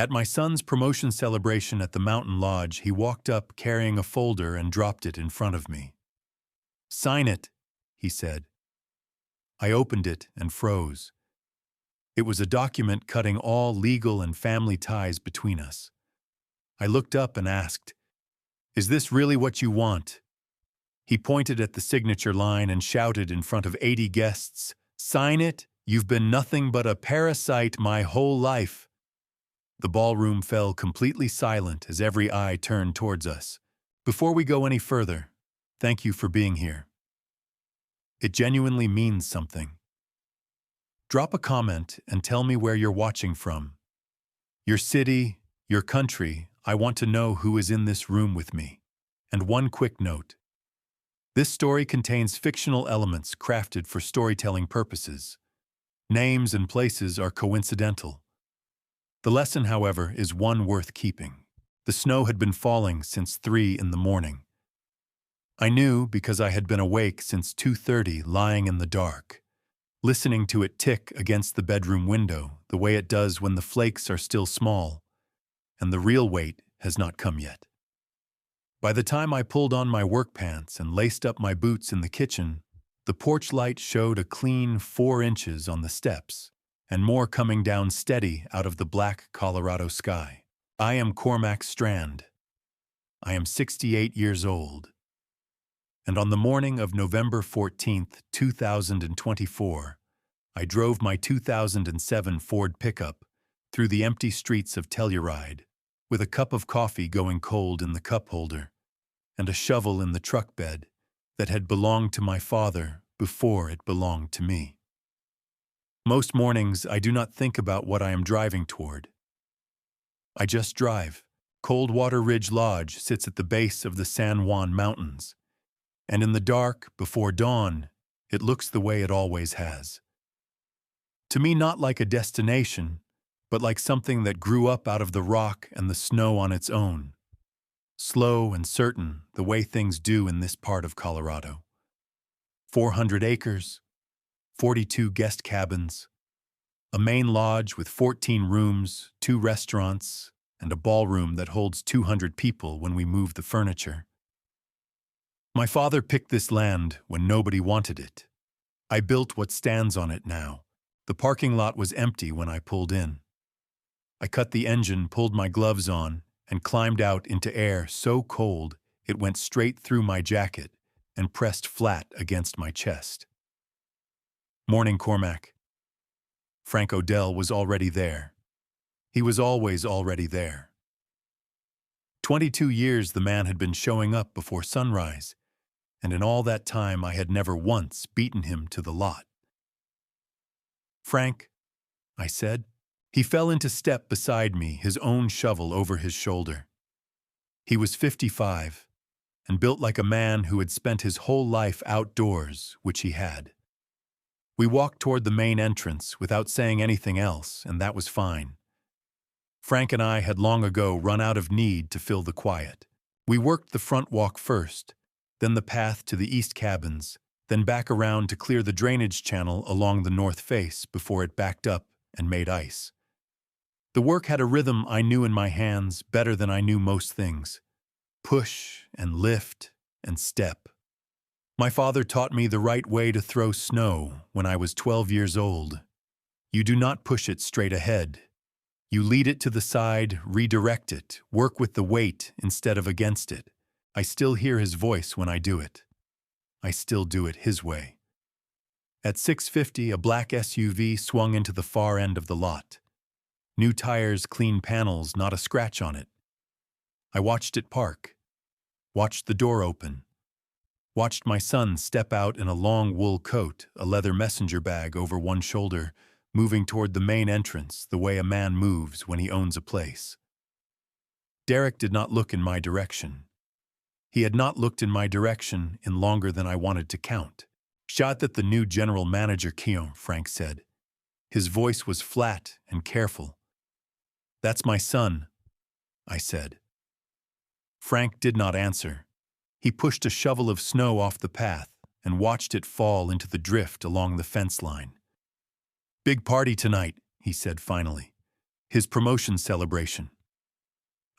At my son's promotion celebration at the mountain lodge, he walked up carrying a folder and dropped it in front of me. "Sign it," he said. I opened it and froze. It was a document cutting all legal and family ties between us. I looked up and asked, "Is this really what you want?" He pointed at the signature line and shouted in front of 80 guests, "Sign it! You've been nothing but a parasite my whole life." The ballroom fell completely silent as every eye turned towards us. "Before we go any further, thank you for being here. It genuinely means something. Drop a comment and tell me where you're watching from. Your city, your country. I want to know who is in this room with me. And one quick note. This story contains fictional elements crafted for storytelling purposes. Names and places are coincidental. The lesson, however, is one worth keeping. The snow had been falling since 3 in the morning. I knew because I had been awake since 2:30, lying in the dark, listening to it tick against the bedroom window the way it does when the flakes are still small, and the real weight has not come yet. By the time I pulled on my work pants and laced up my boots in the kitchen, the porch light showed a clean 4 inches on the steps, and more coming down steady out of the black Colorado sky. I am Cormac Strand. I am 68 years old. And on the morning of November 14th, 2024, I drove my 2007 Ford pickup through the empty streets of Telluride, with a cup of coffee going cold in the cup holder and a shovel in the truck bed that had belonged to my father before it belonged to me. Most mornings, I do not think about what I am driving toward. I just drive. Coldwater Ridge Lodge sits at the base of the San Juan Mountains, and in the dark, before dawn, it looks the way it always has. To me, not like a destination, but like something that grew up out of the rock and the snow on its own. Slow and certain, the way things do in this part of Colorado. 400 acres, 42 guest cabins, a main lodge with 14 rooms, 2 restaurants, and a ballroom that holds 200 people when we move the furniture. My father picked this land when nobody wanted it. I built what stands on it now. The parking lot was empty when I pulled in. I cut the engine, pulled my gloves on, and climbed out into air so cold it went straight through my jacket and pressed flat against my chest. "Morning, Cormac." Frank Odell was already there. He was always already there. 22 years the man had been showing up before sunrise, and in all that time I had never once beaten him to the lot. "Frank," I said. He fell into step beside me, his own shovel over his shoulder. He was 55, and built like a man who had spent his whole life outdoors, which he had. We walked toward the main entrance without saying anything else, and that was fine. Frank and I had long ago run out of need to fill the quiet. We worked the front walk first, then the path to the east cabins, then back around to clear the drainage channel along the north face before it backed up and made ice. The work had a rhythm I knew in my hands better than I knew most things. Push and lift and step. My father taught me the right way to throw snow when I was 12 years old. You do not push it straight ahead. You lead it to the side, redirect it, work with the weight instead of against it. I still hear his voice when I do it. I still do it his way. At 6:50, a black SUV swung into the far end of the lot. New tires, clean panels, not a scratch on it. I watched it park, watched the door open, watched my son step out in a long wool coat, a leather messenger bag over one shoulder, moving toward the main entrance the way a man moves when he owns a place. Derek did not look in my direction. He had not looked in my direction in longer than I wanted to count. "Shot at the new general manager, Keon," Frank said. His voice was flat and careful. "That's my son," I said. Frank did not answer. He pushed a shovel of snow off the path and watched it fall into the drift along the fence line. "Big party tonight," he said finally. His promotion celebration.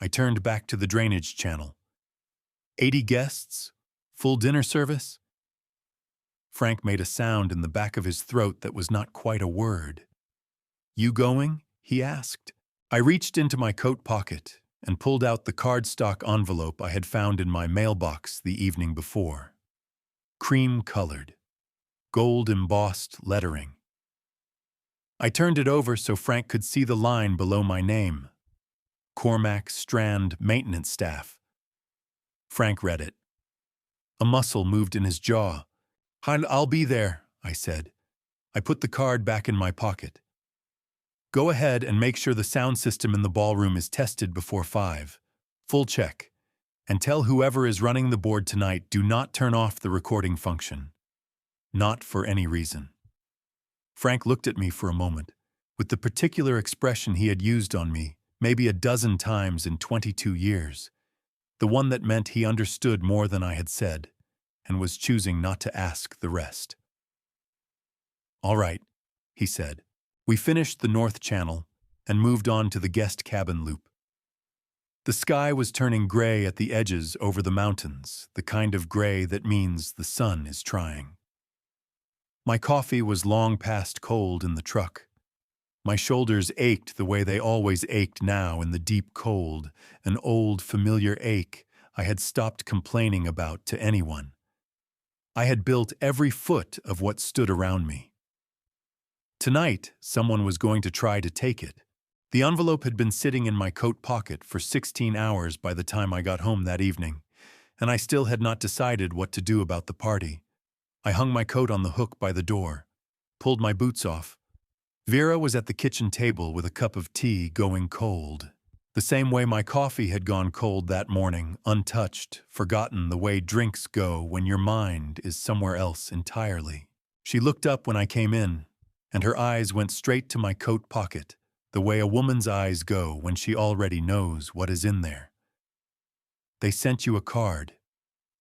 I turned back to the drainage channel. 80 guests? Full dinner service? Frank made a sound in the back of his throat that was not quite a word. You going? He asked. I reached into my coat pocket and pulled out the cardstock envelope I had found in my mailbox the evening before. Cream-colored, gold-embossed lettering. I turned it over so Frank could see the line below my name. Cormac Strand Maintenance Staff. Frank read it. A muscle moved in his jaw. I'll be there, I said. I put the card back in my pocket. Go ahead and make sure the sound system in the ballroom is tested before 5. Full check. And tell whoever is running the board tonight, do not turn off the recording function. Not for any reason. Frank looked at me for a moment, with the particular expression he had used on me, maybe a dozen times in 22 years. The one that meant he understood more than I had said, and was choosing not to ask the rest. All right, he said. We finished the North Channel and moved on to the guest cabin loop. The sky was turning gray at the edges over the mountains, the kind of gray that means the sun is trying. My coffee was long past cold in the truck. My shoulders ached the way they always ached now in the deep cold, an old familiar ache I had stopped complaining about to anyone. I had built every foot of what stood around me. Tonight, someone was going to try to take it. The envelope had been sitting in my coat pocket for 16 hours by the time I got home that evening, and I still had not decided what to do about the party. I hung my coat on the hook by the door, pulled my boots off. Vera was at the kitchen table with a cup of tea going cold. The same way my coffee had gone cold that morning, untouched, forgotten the way drinks go when your mind is somewhere else entirely. She looked up when I came in, and her eyes went straight to my coat pocket, the way a woman's eyes go when she already knows what is in there. They sent you a card,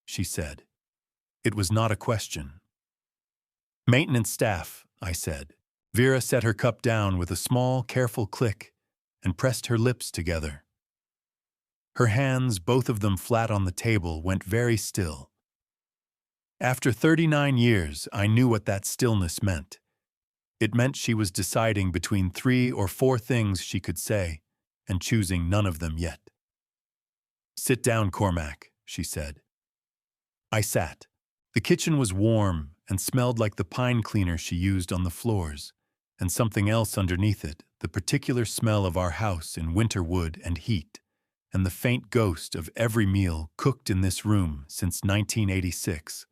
she said. It was not a question. Maintenance staff, I said. Vera set her cup down with a small, careful click and pressed her lips together. Her hands, both of them flat on the table, went very still. After 39 years, I knew what that stillness meant. It meant she was deciding between 3 or 4 things she could say, and choosing none of them yet. Sit down, Cormac, she said. I sat. The kitchen was warm and smelled like the pine cleaner she used on the floors, and something else underneath it, the particular smell of our house in winter wood and heat, and the faint ghost of every meal cooked in this room since 1986.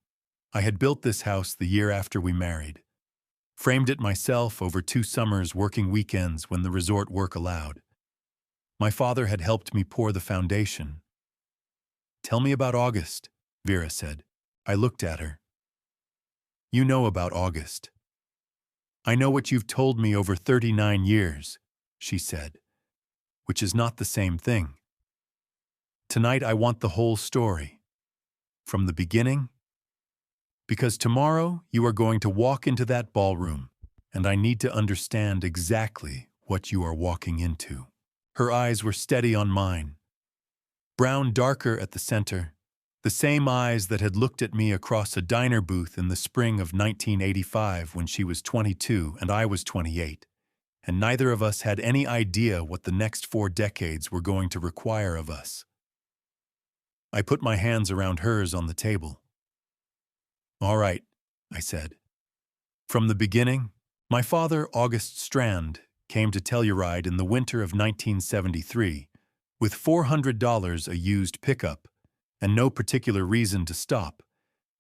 I had built this house the year after we married. Framed it myself over 2 summers working weekends when the resort work allowed. My father had helped me pour the foundation. Tell me about August, Vera said. I looked at her. You know about August. I know what you've told me over 39 years, she said, which is not the same thing. Tonight I want the whole story. From the beginning. Because tomorrow you are going to walk into that ballroom, and I need to understand exactly what you are walking into. Her eyes were steady on mine. Brown darker at the center, the same eyes that had looked at me across a diner booth in the spring of 1985 when she was 22 and I was 28, and neither of us had any idea what the next 4 decades were going to require of us. I put my hands around hers on the table. All right, I said. From the beginning, my father, August Strand, came to Telluride in the winter of 1973 with $400 a used pickup and no particular reason to stop,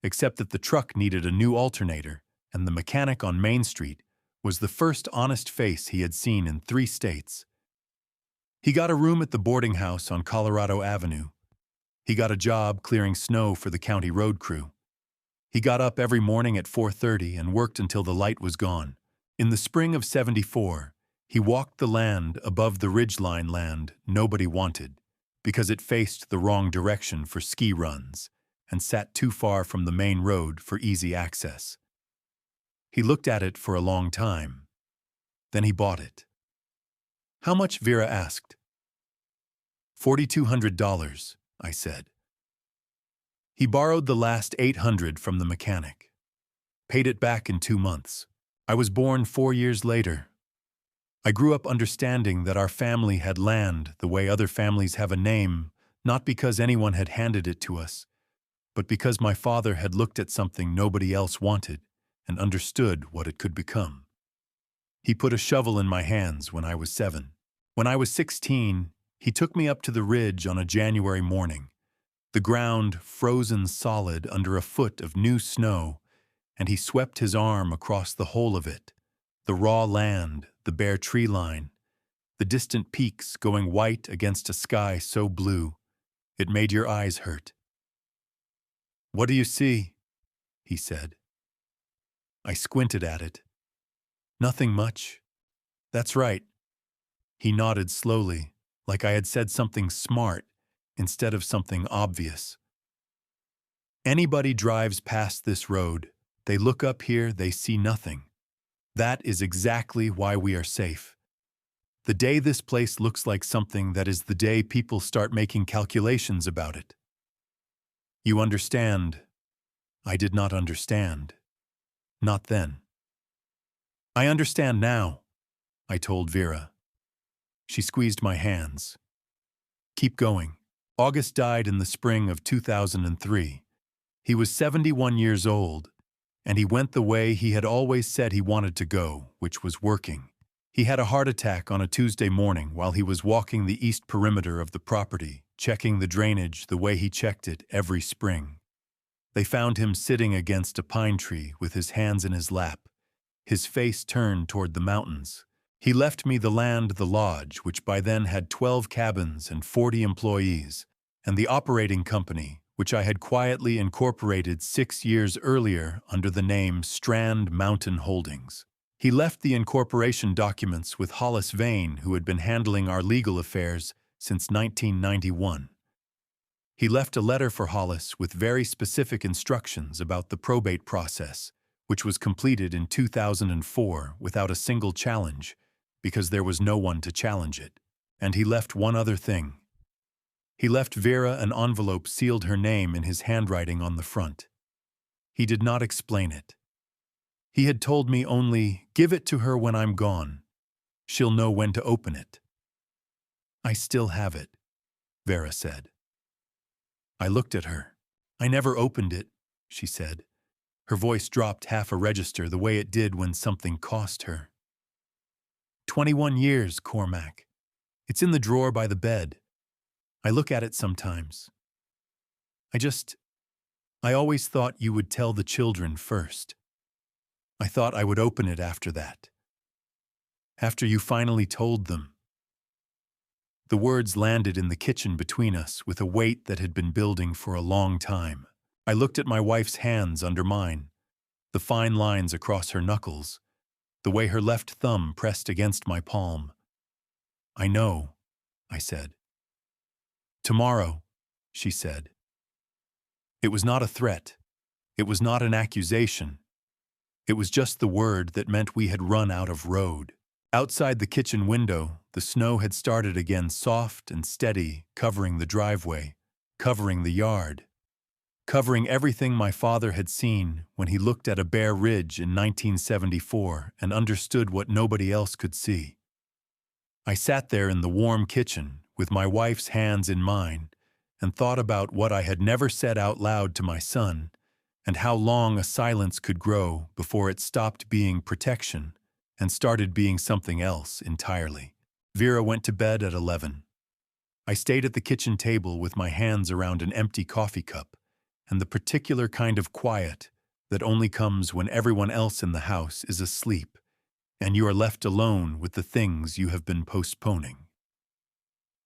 except that the truck needed a new alternator and the mechanic on Main Street was the first honest face he had seen in 3 states. He got a room at the boarding house on Colorado Avenue. He got a job clearing snow for the county road crew. He got up every morning at 4:30 and worked until the light was gone. In the spring of '74, he walked the land above the ridgeline land nobody wanted because it faced the wrong direction for ski runs and sat too far from the main road for easy access. He looked at it for a long time. Then he bought it. How much? Vera asked. $4,200, I said. He borrowed the last $800 from the mechanic. Paid it back in 2 months. I was born 4 years later. I grew up understanding that our family had land the way other families have a name, not because anyone had handed it to us, but because my father had looked at something nobody else wanted and understood what it could become. He put a shovel in my hands when I was 7. When I was 16, he took me up to the ridge on a January morning, the ground frozen solid under a foot of new snow, and he swept his arm across the whole of it, the raw land, the bare tree line, the distant peaks going white against a sky so blue, it made your eyes hurt. "What do you see?" he said. I squinted at it. "Nothing much." "That's right." He nodded slowly, like I had said something smart instead of something obvious. "Anybody drives past this road, they look up here, they see nothing. That is exactly why we are safe. The day this place looks like something, that is the day people start making calculations about it." You understand? I did not understand. Not then. "I understand now," I told Vera. She squeezed my hands. "Keep going." August died in the spring of 2003. He was 71 years old, and he went the way he had always said he wanted to go, which was working. He had a heart attack on a Tuesday morning while he was walking the east perimeter of the property, checking the drainage the way he checked it every spring. They found him sitting against a pine tree with his hands in his lap, his face turned toward the mountains. He left me the land, the lodge, which by then had 12 cabins and 40 employees, and the operating company, which I had quietly incorporated 6 years earlier under the name Strand Mountain Holdings. He left the incorporation documents with Hollis Vane, who had been handling our legal affairs since 1991. He left a letter for Hollis with very specific instructions about the probate process, which was completed in 2004 without a single challenge, because there was no one to challenge it. And he left one other thing. He left Vera an envelope sealed her name in his handwriting on the front. He did not explain it. He had told me only, "Give it to her when I'm gone. She'll know when to open it." "I still have it," Vera said. I looked at her. "I never opened it," she said. Her voice dropped half a register the way it did when something cost her. 21 years, Cormac. It's in the drawer by the bed. I look at it sometimes. I always thought you would tell the children first. I thought I would open it after that. After you finally told them." The words landed in the kitchen between us with a weight that had been building for a long time. I looked at my wife's hands under mine, the fine lines across her knuckles, the way her left thumb pressed against my palm. "I know," I said. "Tomorrow," she said. It was not a threat. It was not an accusation. It was just the word that meant we had run out of road. Outside the kitchen window, the snow had started again, soft and steady, covering the driveway, covering the yard, covering everything my father had seen when he looked at a bare ridge in 1974 and understood what nobody else could see. I sat there in the warm kitchen with my wife's hands in mine and thought about what I had never said out loud to my son and how long a silence could grow before it stopped being protection and started being something else entirely. Vera went to bed at 11. I stayed at the kitchen table with my hands around an empty coffee cup and the particular kind of quiet that only comes when everyone else in the house is asleep and you are left alone with the things you have been postponing.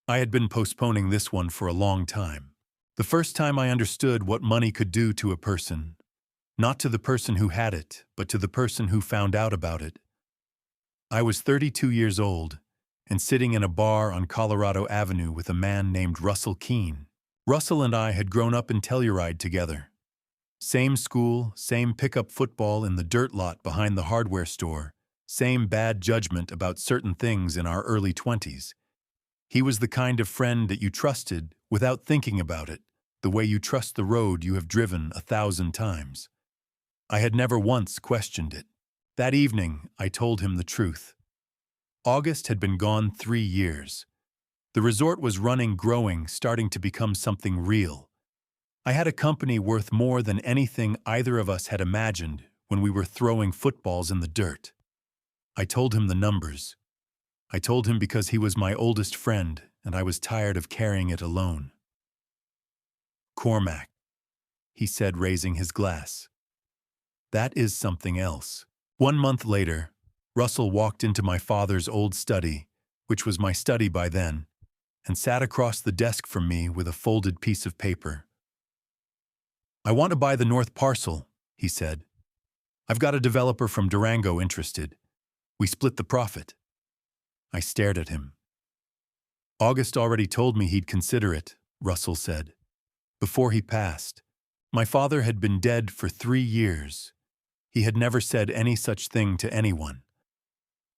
I had been postponing this one for a long time. The first time I understood what money could do to a person, not to the person who had it, but to the person who found out about it. I was 32 years old and sitting in a bar on Colorado Avenue with a man named Russell Keene. Russell and I had grown up in Telluride together. Same school, same pickup football in the dirt lot behind the hardware store, Same bad judgment about certain things in our early 20s. He was the kind of friend that you trusted without thinking about it, the way you trust the road you have driven 1,000 times. I had never once questioned it. That evening, I told him the truth. August had been gone 3 years. The resort was running, growing, starting to become something real. I had a company worth more than anything either of us had imagined when we were throwing footballs in the dirt. I told him the numbers. I told him because he was my oldest friend and I was tired of carrying it alone. Cormac, he said, raising his glass. That is something else. 1 month later, Russell walked into my father's old study, which was my study by then, and sat across the desk from me with a folded piece of paper. I want to buy the north parcel, he said. I've got a developer from Durango interested. We split the profit. I stared at him. August already told me he'd consider it, Russell said. Before he passed, my father had been dead for 3 years. He had never said any such thing to anyone.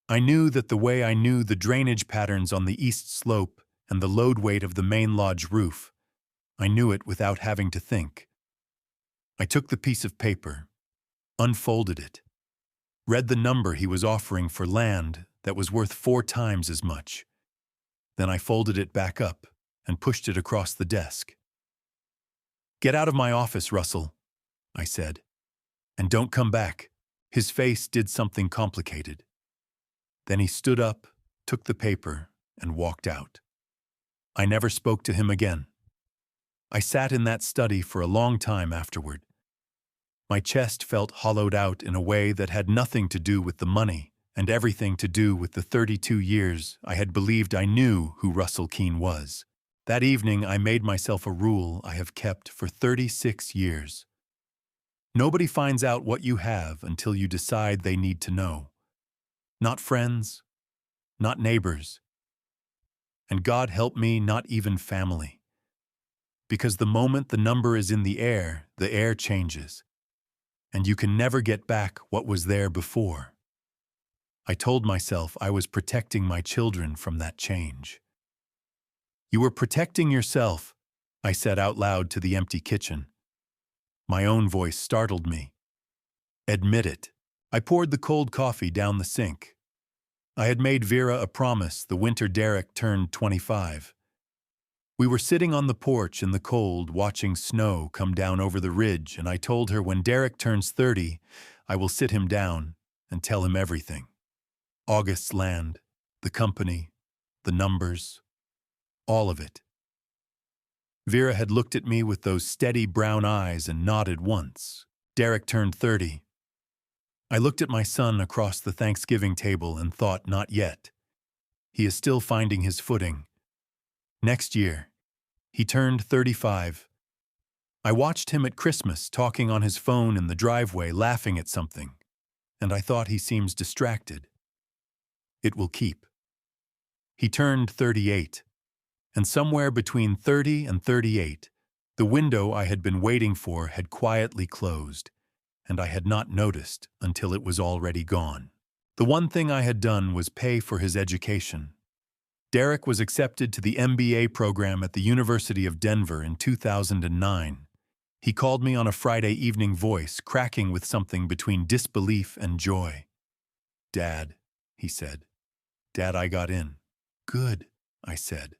I knew that the way I knew the drainage patterns on the east slope and the load weight of the main lodge roof. I knew it without having to think. I took the piece of paper, unfolded it, read the number he was offering for land that was worth 4 times as much. Then I folded it back up and pushed it across the desk. Get out of my office, Russell, I said, and don't come back. His face did something complicated. Then he stood up, took the paper, and walked out. I never spoke to him again. I sat in that study for a long time afterward. My chest felt hollowed out in a way that had nothing to do with the money and everything to do with the 32 years I had believed I knew who Russell Keene was. That evening I made myself a rule I have kept for 36 years. Nobody finds out what you have until you decide they need to know. Not friends, not neighbors, and God help me, not even family. Because the moment the number is in the air changes, and you can never get back what was there before. I told myself I was protecting my children from that change. You were protecting yourself, I said out loud to the empty kitchen. My own voice startled me. Admit it. I poured the cold coffee down the sink. I had made Vera a promise the winter Derek turned 25. We were sitting on the porch in the cold watching snow come down over the ridge, and I told her when Derek turns 30, I will sit him down and tell him everything. August's land, the company, the numbers, all of it. Vera had looked at me with those steady brown eyes and nodded once. Derek turned 30. I looked at my son across the Thanksgiving table and thought, not yet. He is still finding his footing. Next year, he turned 35. I watched him at Christmas talking on his phone in the driveway, laughing at something, and I thought he seems distracted. It will keep. He turned 38, and somewhere between 30 and 38, the window I had been waiting for had quietly closed, and I had not noticed until it was already gone. The one thing I had done was pay for his education. Derek was accepted to the MBA program at the University of Denver in 2009. He called me on a Friday evening, voice cracking with something between disbelief and joy. Dad, he said. Dad, I got in. Good, I said.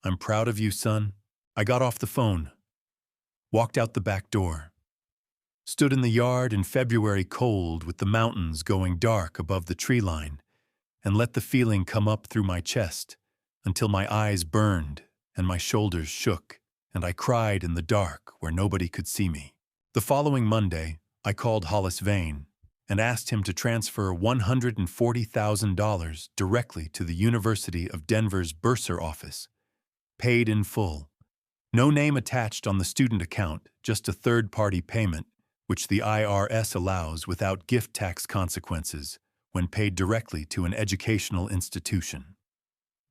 I'm proud of you, son. I got off the phone, walked out the back door, stood in the yard in February cold with the mountains going dark above the tree line, and let the feeling come up through my chest until my eyes burned and my shoulders shook, and I cried in the dark where nobody could see me. The following Monday, I called Hollis Vane and asked him to transfer $140,000 directly to the University of Denver's bursar office, paid in full. No name attached on the student account, just a third-party payment, which the IRS allows without gift tax consequences when paid directly to an educational institution.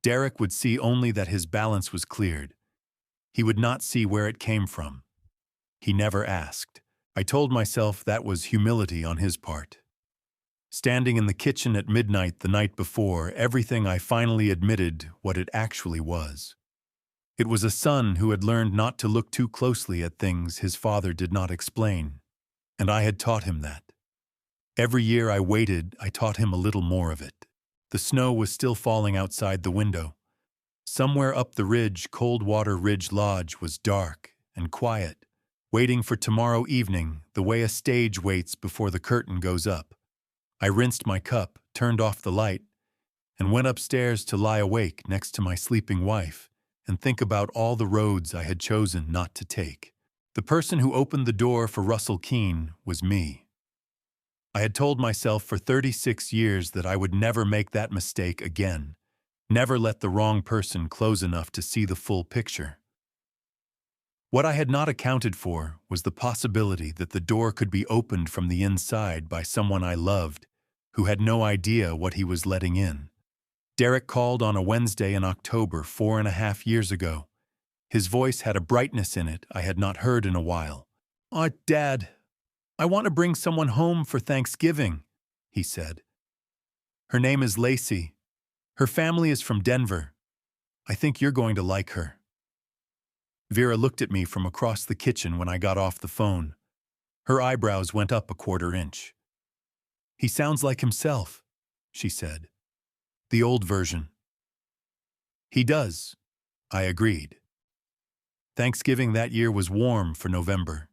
Derek would see only that his balance was cleared. He would not see where it came from. He never asked. I told myself that was humility on his part. Standing in the kitchen at midnight the night before, everything I finally admitted what it actually was. It was a son who had learned not to look too closely at things his father did not explain, and I had taught him that. Every year I waited, I taught him a little more of it. The snow was still falling outside the window. Somewhere up the ridge, Coldwater Ridge Lodge was dark and quiet, waiting for tomorrow evening the way a stage waits before the curtain goes up. I rinsed my cup, turned off the light, and went upstairs to lie awake next to my sleeping wife and think about all the roads I had chosen not to take. The person who opened the door for Russell Keene was me. I had told myself for 36 years that I would never make that mistake again, never let the wrong person close enough to see the full picture. What I had not accounted for was the possibility that the door could be opened from the inside by someone I loved, who had no idea what he was letting in. Derek called on a Wednesday in October 4.5 years ago. His voice had a brightness in it I had not heard in a while. Dad, I want to bring someone home for Thanksgiving," he said. "Her name is Lacey. Her family is from Denver. I think you're going to like her." Vera looked at me from across the kitchen when I got off the phone. Her eyebrows went up a 1/4 inch. "He sounds like himself," she said. "The old version." "He does," I agreed. Thanksgiving that year was warm for November.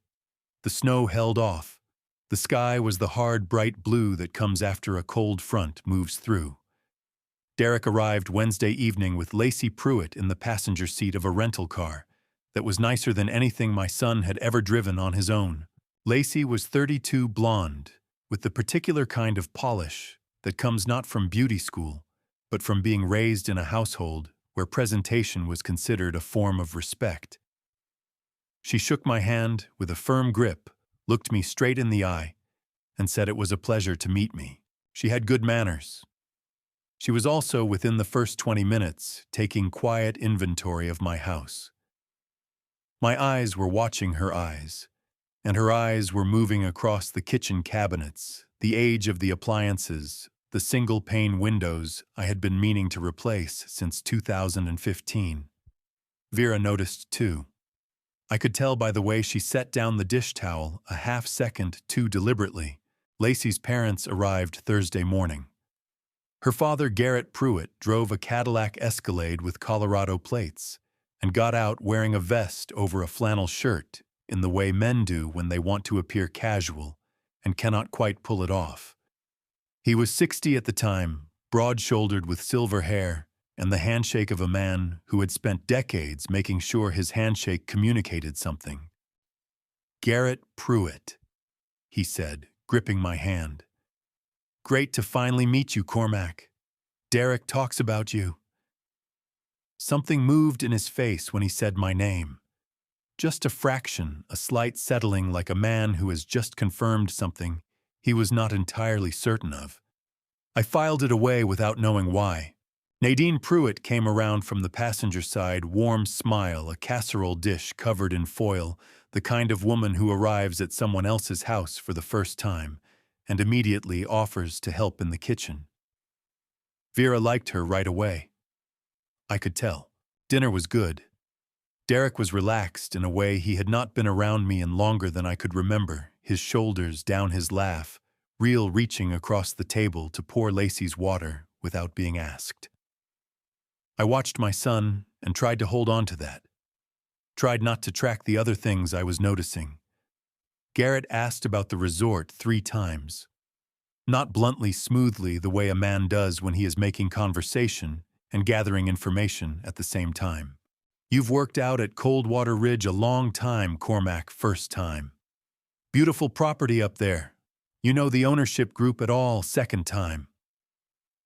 The snow held off. The sky was the hard, bright blue that comes after a cold front moves through. Derek arrived Wednesday evening with Lacey Pruitt in the passenger seat of a rental car that was nicer than anything my son had ever driven on his own. Lacey was 32, blonde, with the particular kind of polish that comes not from beauty school, but from being raised in a household where presentation was considered a form of respect. She shook my hand with a firm grip, looked me straight in the eye, and said it was a pleasure to meet me. She had good manners. She was also, within the first 20 minutes, taking quiet inventory of my house. My eyes were watching her eyes, and her eyes were moving across the kitchen cabinets, the age of the appliances, the single-pane windows I had been meaning to replace since 2015. Vera noticed too. I could tell by the way she set down the dish towel a half-second too deliberately. Lacey's parents arrived Thursday morning. Her father, Garrett Pruitt, drove a Cadillac Escalade with Colorado plates and got out wearing a vest over a flannel shirt in the way men do when they want to appear casual and cannot quite pull it off. He was 60 at the time, broad-shouldered with silver hair and the handshake of a man who had spent decades making sure his handshake communicated something. "Garrett Pruitt," he said, gripping my hand. "Great to finally meet you, Cormac. Derek talks about you." Something moved in his face when he said my name. Just a fraction, a slight settling like a man who has just confirmed something he was not entirely certain of. I filed it away without knowing why. Nadine Pruitt came around from the passenger side, warm smile, a casserole dish covered in foil, the kind of woman who arrives at someone else's house for the first time and immediately offers to help in the kitchen. Vera liked her right away. I could tell. Dinner was good. Derek was relaxed in a way he had not been around me in longer than I could remember, his shoulders down his laugh, real reaching across the table to pour Lacey's water without being asked. I watched my son and tried to hold on to that. Tried not to track the other things I was noticing. Garrett asked about the resort 3 times. Not bluntly, smoothly, the way a man does when he is making conversation and gathering information at the same time. "You've worked out at Coldwater Ridge a long time, Cormac, first time. Beautiful property up there. You know the ownership group at all, second time.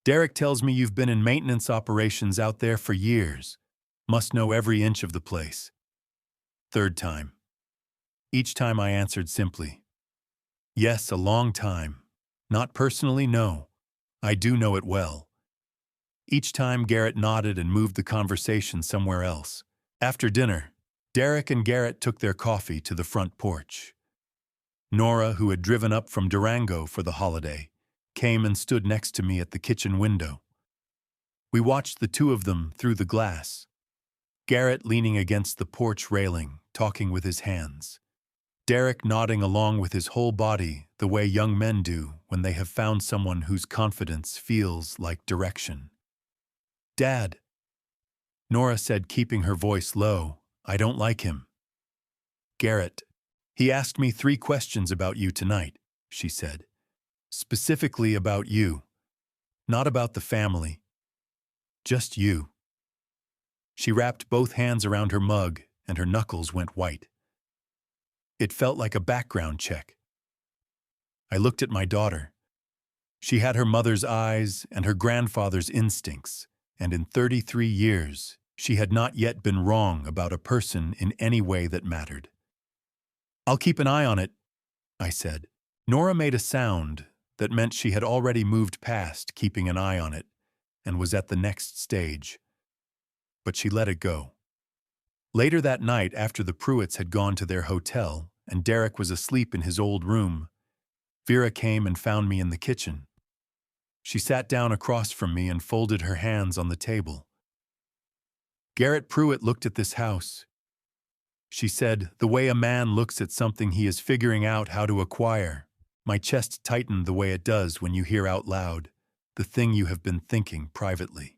Derek tells me you've been in maintenance operations out there for years. Must know every inch of the place. Third time." Each time I answered simply, "Yes, a long time. Not personally, no. I do know it well." Each time Garrett nodded and moved the conversation somewhere else. After dinner, Derek and Garrett took their coffee to the front porch. Nora, who had driven up from Durango for the holiday, came and stood next to me at the kitchen window. We watched the two of them through the glass. Garrett leaning against the porch railing, talking with his hands. Derek nodding along with his whole body the way young men do when they have found someone whose confidence feels like direction. "Dad," Nora said, keeping her voice low, "I don't like him." "Garrett, he asked me 3 questions about you tonight," she said. "Specifically about you. Not about the family. Just you." She wrapped both hands around her mug and her knuckles went white. It felt like a background check. I looked at my daughter. She had her mother's eyes and her grandfather's instincts, and in 33 years, she had not yet been wrong about a person in any way that mattered. "I'll keep an eye on it," I said. Nora made a sound that meant she had already moved past keeping an eye on it and was at the next stage. But she let it go. Later that night, after the Pruitts had gone to their hotel and Derek was asleep in his old room, Vera came and found me in the kitchen. She sat down across from me and folded her hands on the table. "Garrett Pruitt looked at this house," she said, "the way a man looks at something he is figuring out how to acquire." My chest tightened the way it does when you hear out loud the thing you have been thinking privately.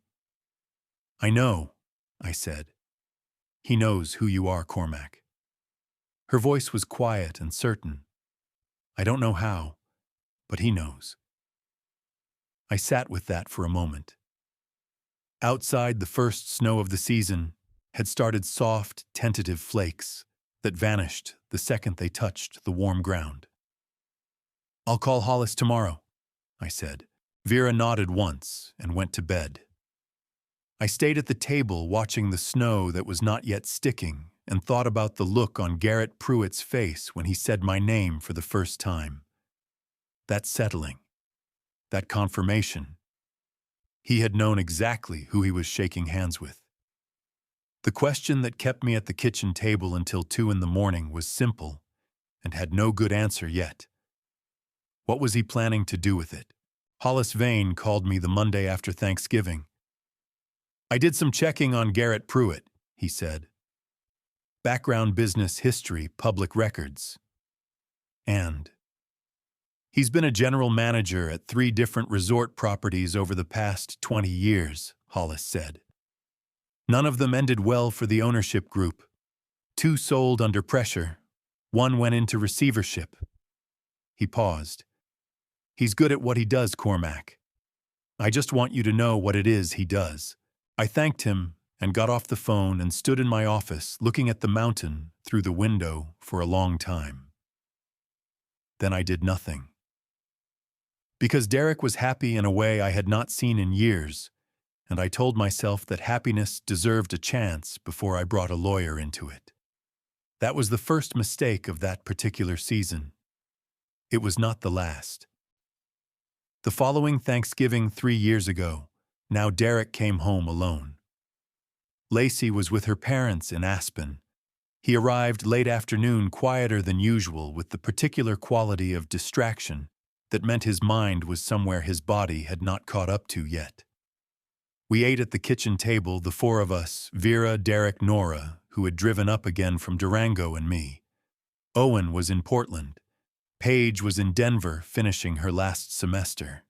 "I know," I said. "He knows who you are, Cormac." Her voice was quiet and certain. "I don't know how, but he knows." I sat with that for a moment. Outside, the first snow of the season had started soft, tentative flakes that vanished the second they touched the warm ground. "I'll call Hollis tomorrow," I said. Vera nodded once and went to bed. I stayed at the table watching the snow that was not yet sticking and thought about the look on Garrett Pruitt's face when he said my name for the first time. That settling. That confirmation. He had known exactly who he was shaking hands with. The question that kept me at the kitchen table until 2 in the morning was simple and had no good answer yet. What was he planning to do with it? Hollis Vane called me the Monday after Thanksgiving. "I did some checking on Garrett Pruitt," he said. "Background business history, public records. And he's been a general manager at 3 different resort properties over the past 20 years, Hollis said. None of them ended well for the ownership group. 2 sold under pressure. 1 went into receivership." He paused. "He's good at what he does, Cormac. I just want you to know what it is he does." I thanked him and got off the phone and stood in my office looking at the mountain through the window for a long time. Then I did nothing. Because Derek was happy in a way I had not seen in years, and I told myself that happiness deserved a chance before I brought a lawyer into it. That was the first mistake of that particular season. It was not the last. The following Thanksgiving 3 years ago, now Derek came home alone. Lacey was with her parents in Aspen. He arrived late afternoon, quieter than usual, with the particular quality of distraction that meant his mind was somewhere his body had not caught up to yet. We ate at the kitchen table, the 4 of us, Vera, Derek, Nora, who had driven up again from Durango, and me. Owen was in Portland. Paige was in Denver, finishing her last semester.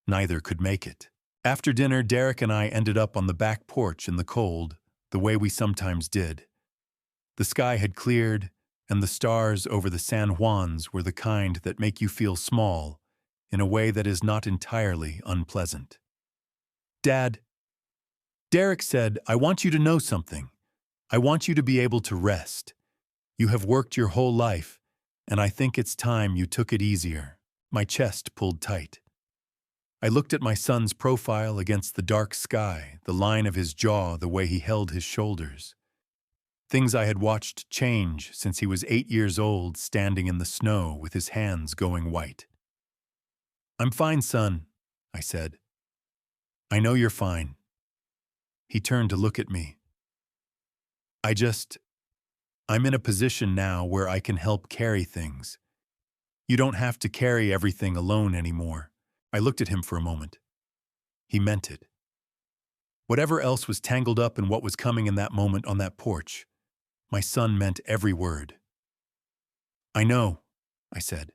Neither could make it. After dinner, Derek and I ended up on the back porch in the cold, the way we sometimes did. The sky had cleared, and the stars over the San Juans were the kind that make you feel small in a way that is not entirely unpleasant. "Dad," Derek said, "I want you to know something. I want you to be able to rest. You have worked your whole life, and I think it's time you took it easier." My chest pulled tight. I looked at my son's profile against the dark sky, the line of his jaw, the way he held his shoulders. Things I had watched change since he was 8 years old, standing in the snow with his hands going white. "I'm fine, son," I said. "I know you're fine." He turned to look at me. I'm in a position now where I can help carry things. You don't have to carry everything alone anymore. I looked at him for a moment. He meant it. Whatever else was tangled up in what was coming in that moment on that porch, my son meant every word. I know, I said.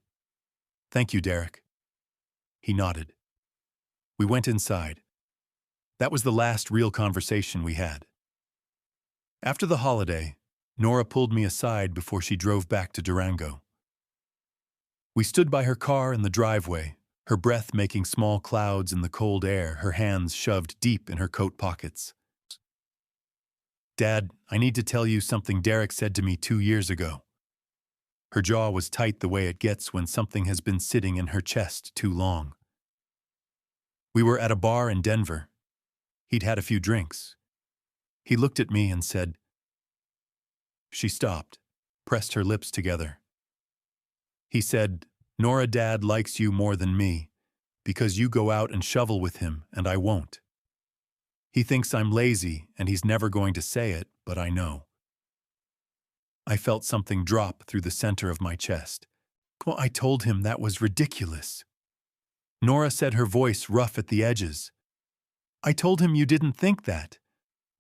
Thank you, Derek. He nodded. We went inside. That was the last real conversation we had. After the holiday, Nora pulled me aside before she drove back to Durango. We stood by her car in the driveway, her breath making small clouds in the cold air, her hands shoved deep in her coat pockets. Dad, I need to tell you something Derek said to me 2 years ago. Her jaw was tight the way it gets when something has been sitting in her chest too long. We were at a bar in Denver. He'd had a few drinks. He looked at me and said. She stopped, pressed her lips together. He said, Nora, Dad likes you more than me, because you go out and shovel with him and I won't. He thinks I'm lazy and he's never going to say it, but I know. I felt something drop through the center of my chest. Well, I told him that was ridiculous. Nora said, her voice rough at the edges. I told him you didn't think that,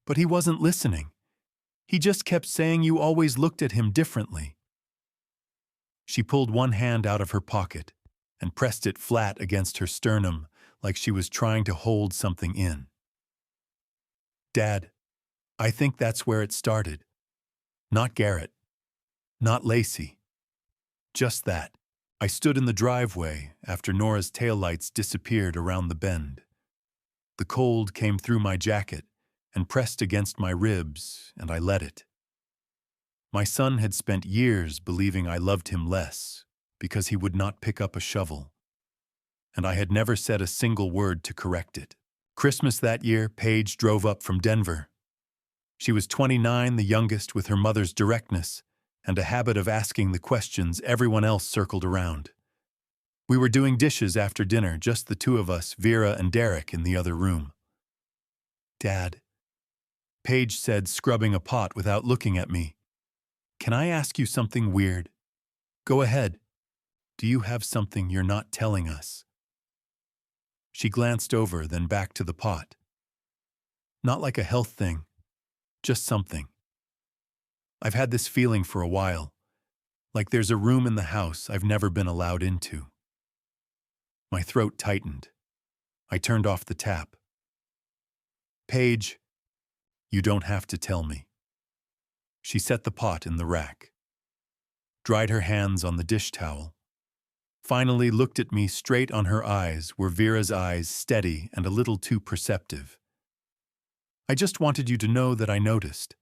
but he wasn't listening. He just kept saying you always looked at him differently. She pulled one hand out of her pocket and pressed it flat against her sternum like she was trying to hold something in. Dad, I think that's where it started. Not Garrett. Not Lacey. Just that. I stood in the driveway after Nora's taillights disappeared around the bend. The cold came through my jacket and pressed against my ribs, and I let it. My son had spent years believing I loved him less because he would not pick up a shovel, and I had never said a single word to correct it. Christmas that year, Paige drove up from Denver. She was 29, the youngest, with her mother's directness and a habit of asking the questions everyone else circled around. We were doing dishes after dinner, just the two of us, Vera and Derek, in the other room. Dad, Paige said, scrubbing a pot without looking at me. Can I ask you something weird? Go ahead. Do you have something you're not telling us? She glanced over, then back to the pot. Not like a health thing, just something. I've had this feeling for a while, like there's a room in the house I've never been allowed into. My throat tightened. I turned off the tap. Paige, you don't have to tell me. She set the pot in the rack, dried her hands on the dish towel, finally looked at me. Straight on her eyes were Vera's eyes, steady and a little too perceptive. I just wanted you to know that I noticed.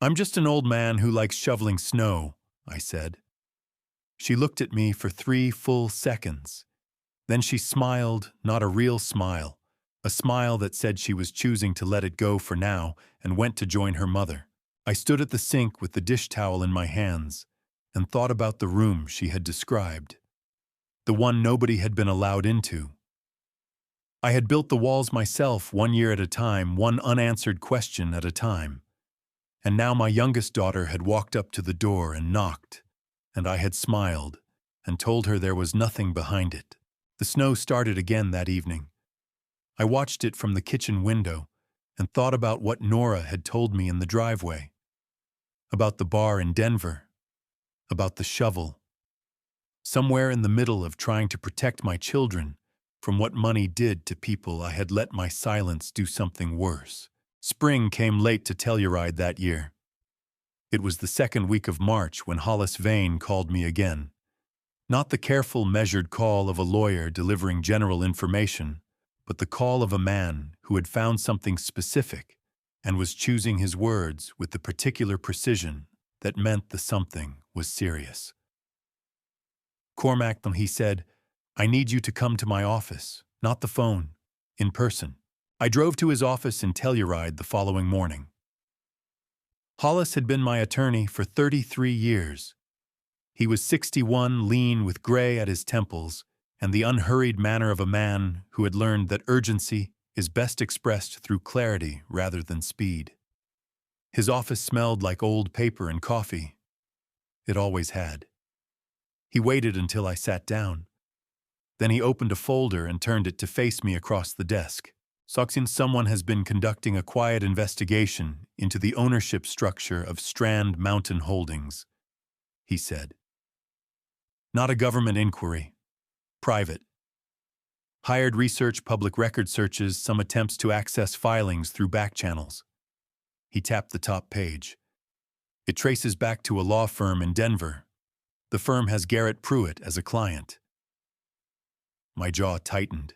I'm just an old man who likes shoveling snow, I said. She looked at me for 3 full seconds. Then she smiled, not a real smile, a smile that said she was choosing to let it go for now, and went to join her mother. I stood at the sink with the dish towel in my hands and thought about the room she had described, the one nobody had been allowed into. I had built the walls myself, 1 year at a time, one unanswered question at a time. And now my youngest daughter had walked up to the door and knocked, and I had smiled and told her there was nothing behind it. The snow started again that evening. I watched it from the kitchen window and thought about what Nora had told me in the driveway, about the bar in Denver, about the shovel. Somewhere in the middle of trying to protect my children from what money did to people, I had let my silence do something worse. Spring came late to Telluride that year. It was the 2nd week of March when Hollis Vane called me again. Not the careful, measured call of a lawyer delivering general information, but the call of a man who had found something specific and was choosing his words with the particular precision that meant the something was serious. Cormac, he said, I need you to come to my office, not the phone, in person. I drove to his office in Telluride the following morning. Hollis had been my attorney for 33 years. He was 61, lean with gray at his temples, and the unhurried manner of a man who had learned that urgency is best expressed through clarity rather than speed. His office smelled like old paper and coffee. It always had. He waited until I sat down. Then he opened a folder and turned it to face me across the desk. Soxin, someone has been conducting a quiet investigation into the ownership structure of Strand Mountain Holdings, he said. Not a government inquiry. Private. Hired research, public record searches, some attempts to access filings through back channels. He tapped the top page. It traces back to a law firm in Denver. The firm has Garrett Pruitt as a client. My jaw tightened.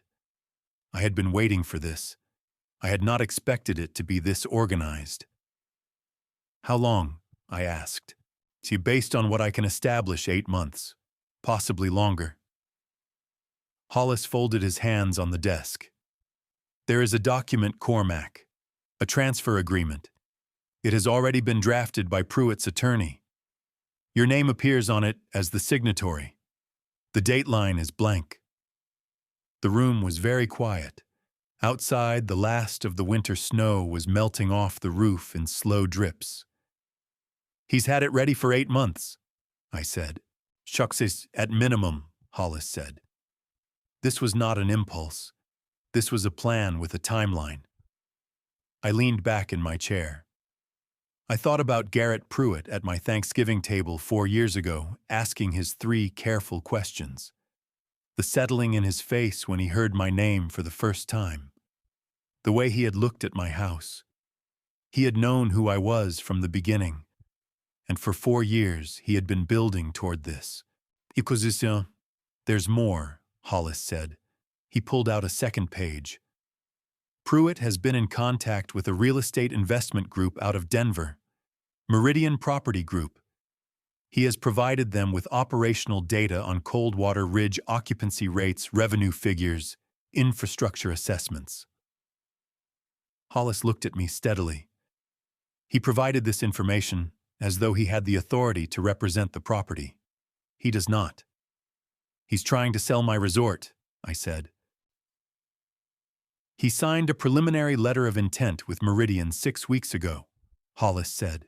I had been waiting for this. I had not expected it to be this organized. How long? I asked. See, based on what I can establish, 8 months. Possibly longer. Hollis folded his hands on the desk. There is a document, Cormac. A transfer agreement. It has already been drafted by Pruitt's attorney. Your name appears on it as the signatory. The date line is blank. The room was very quiet. Outside, the last of the winter snow was melting off the roof in slow drips. He's had it ready for 8 months, I said. Shucks, at minimum, Hollis said. This was not an impulse. This was a plan with a timeline. I leaned back in my chair. I thought about Garrett Pruitt at my Thanksgiving table 4 years ago, asking his 3 careful questions. The settling in his face when he heard my name for the first time. The way he had looked at my house. He had known who I was from the beginning. And for 4 years, he had been building toward this. There's more, Hollis said. He pulled out a second page. Pruitt has been in contact with a real estate investment group out of Denver, Meridian Property Group. He has provided them with operational data on Coldwater Ridge occupancy rates, revenue figures, infrastructure assessments. Hollis looked at me steadily. He provided this information as though he had the authority to represent the property. He does not. He's trying to sell my resort, I said. He signed a preliminary letter of intent with Meridian 6 weeks ago, Hollis said.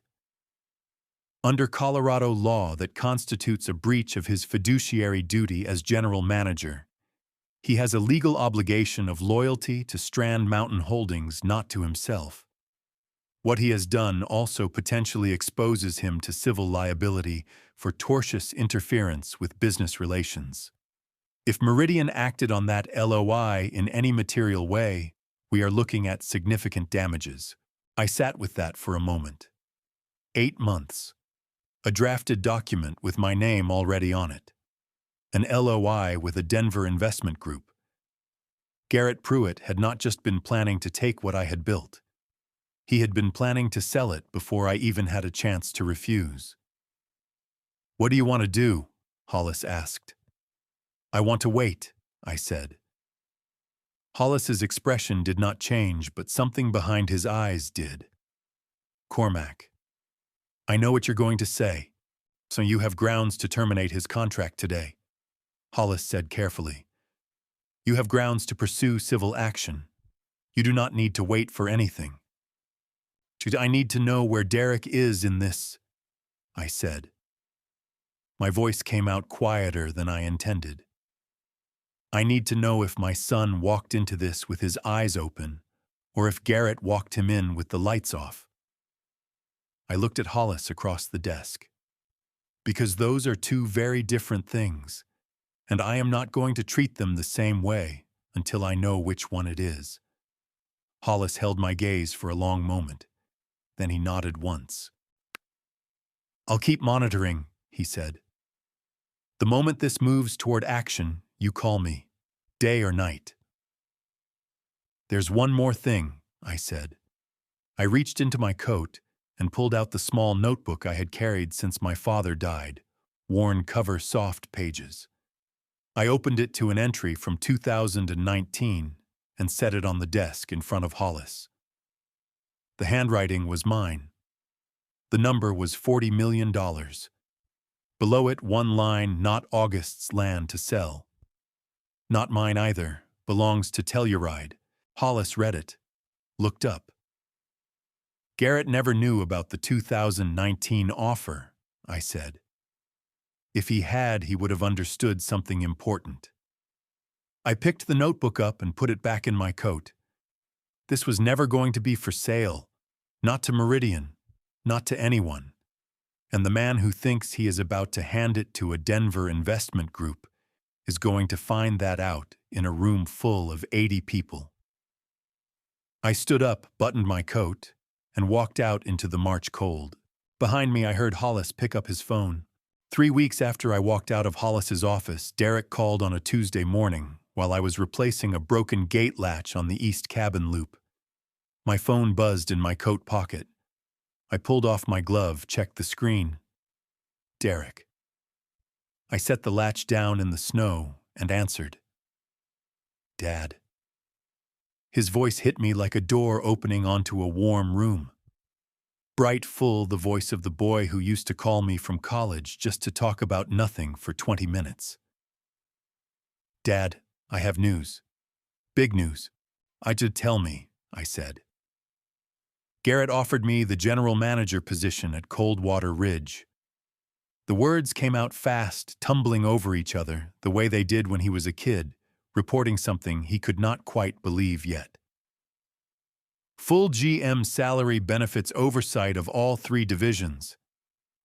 Under Colorado law that constitutes a breach of his fiduciary duty as general manager, he has a legal obligation of loyalty to Strand Mountain Holdings, not to himself. What he has done also potentially exposes him to civil liability for tortious interference with business relations. If Meridian acted on that LOI in any material way, we are looking at significant damages. I sat with that for a moment. 8 months. A drafted document with my name already on it. An LOI with a Denver investment group. Garrett Pruitt had not just been planning to take what I had built. He had been planning to sell it before I even had a chance to refuse. What do you want to do? Hollis asked. I want to wait, I said. Hollis's expression did not change, but something behind his eyes did. Cormac, I know what you're going to say, so you have grounds to terminate his contract today, Hollis said carefully. You have grounds to pursue civil action. You do not need to wait for anything. I need to know where Derek is in this, I said. My voice came out quieter than I intended. I need to know if my son walked into this with his eyes open, or if Garrett walked him in with the lights off. I looked at Hollis across the desk. Because those are 2 very different things, and I am not going to treat them the same way until I know which one it is. Hollis held my gaze for a long moment. Then he nodded once. I'll keep monitoring, he said. The moment this moves toward action, you call me, day or night. There's one more thing, I said. I reached into my coat and pulled out the small notebook I had carried since my father died, worn cover soft pages. I opened it to an entry from 2019 and set it on the desk in front of Hollis. The handwriting was mine. The number was $40 million. Below it, one line, not August's land to sell. Not mine either, belongs to Telluride. Hollis read it, looked up. Garrett never knew about the 2019 offer, I said. If he had, he would have understood something important. I picked the notebook up and put it back in my coat. This was never going to be for sale. Not to Meridian. Not to anyone. And the man who thinks he is about to hand it to a Denver investment group is going to find that out in a room full of 80 people. I stood up, buttoned my coat, and walked out into the March cold. Behind me, I heard Hollis pick up his phone. 3 weeks after I walked out of Hollis's office, Derek called on a Tuesday morning while I was replacing a broken gate latch on the east cabin loop. My phone buzzed in my coat pocket. I pulled off my glove, checked the screen. Derek. I set the latch down in the snow and answered. Dad. His voice hit me like a door opening onto a warm room. Bright, full, the voice of the boy who used to call me from college just to talk about nothing for 20 minutes. Dad, I have news. Big news. I did tell me, I said. Garrett offered me the general manager position at Coldwater Ridge. The words came out fast, tumbling over each other, the way they did when he was a kid, reporting something he could not quite believe yet. Full GM salary, benefits, oversight of all 3 divisions.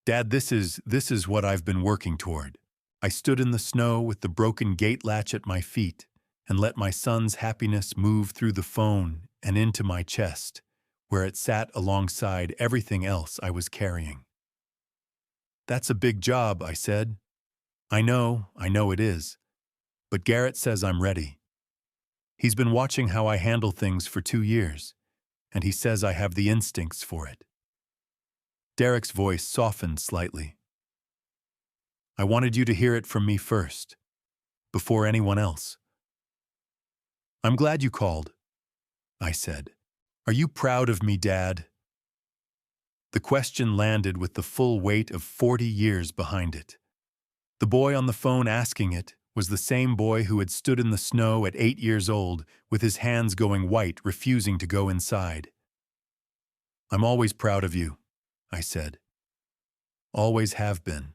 Dad, this is what I've been working toward. I stood in the snow with the broken gate latch at my feet and let my son's happiness move through the phone and into my chest, where it sat alongside everything else I was carrying. That's a big job, I said. I know it is. But Garrett says I'm ready. He's been watching how I handle things for 2 years, and he says I have the instincts for it. Derek's voice softened slightly. I wanted you to hear it from me first, before anyone else. I'm glad you called, I said. Are you proud of me, Dad? The question landed with the full weight of 40 years behind it. The boy on the phone asking it was the same boy who had stood in the snow at 8 years old, with his hands going white, refusing to go inside. I'm always proud of you, I said. Always have been.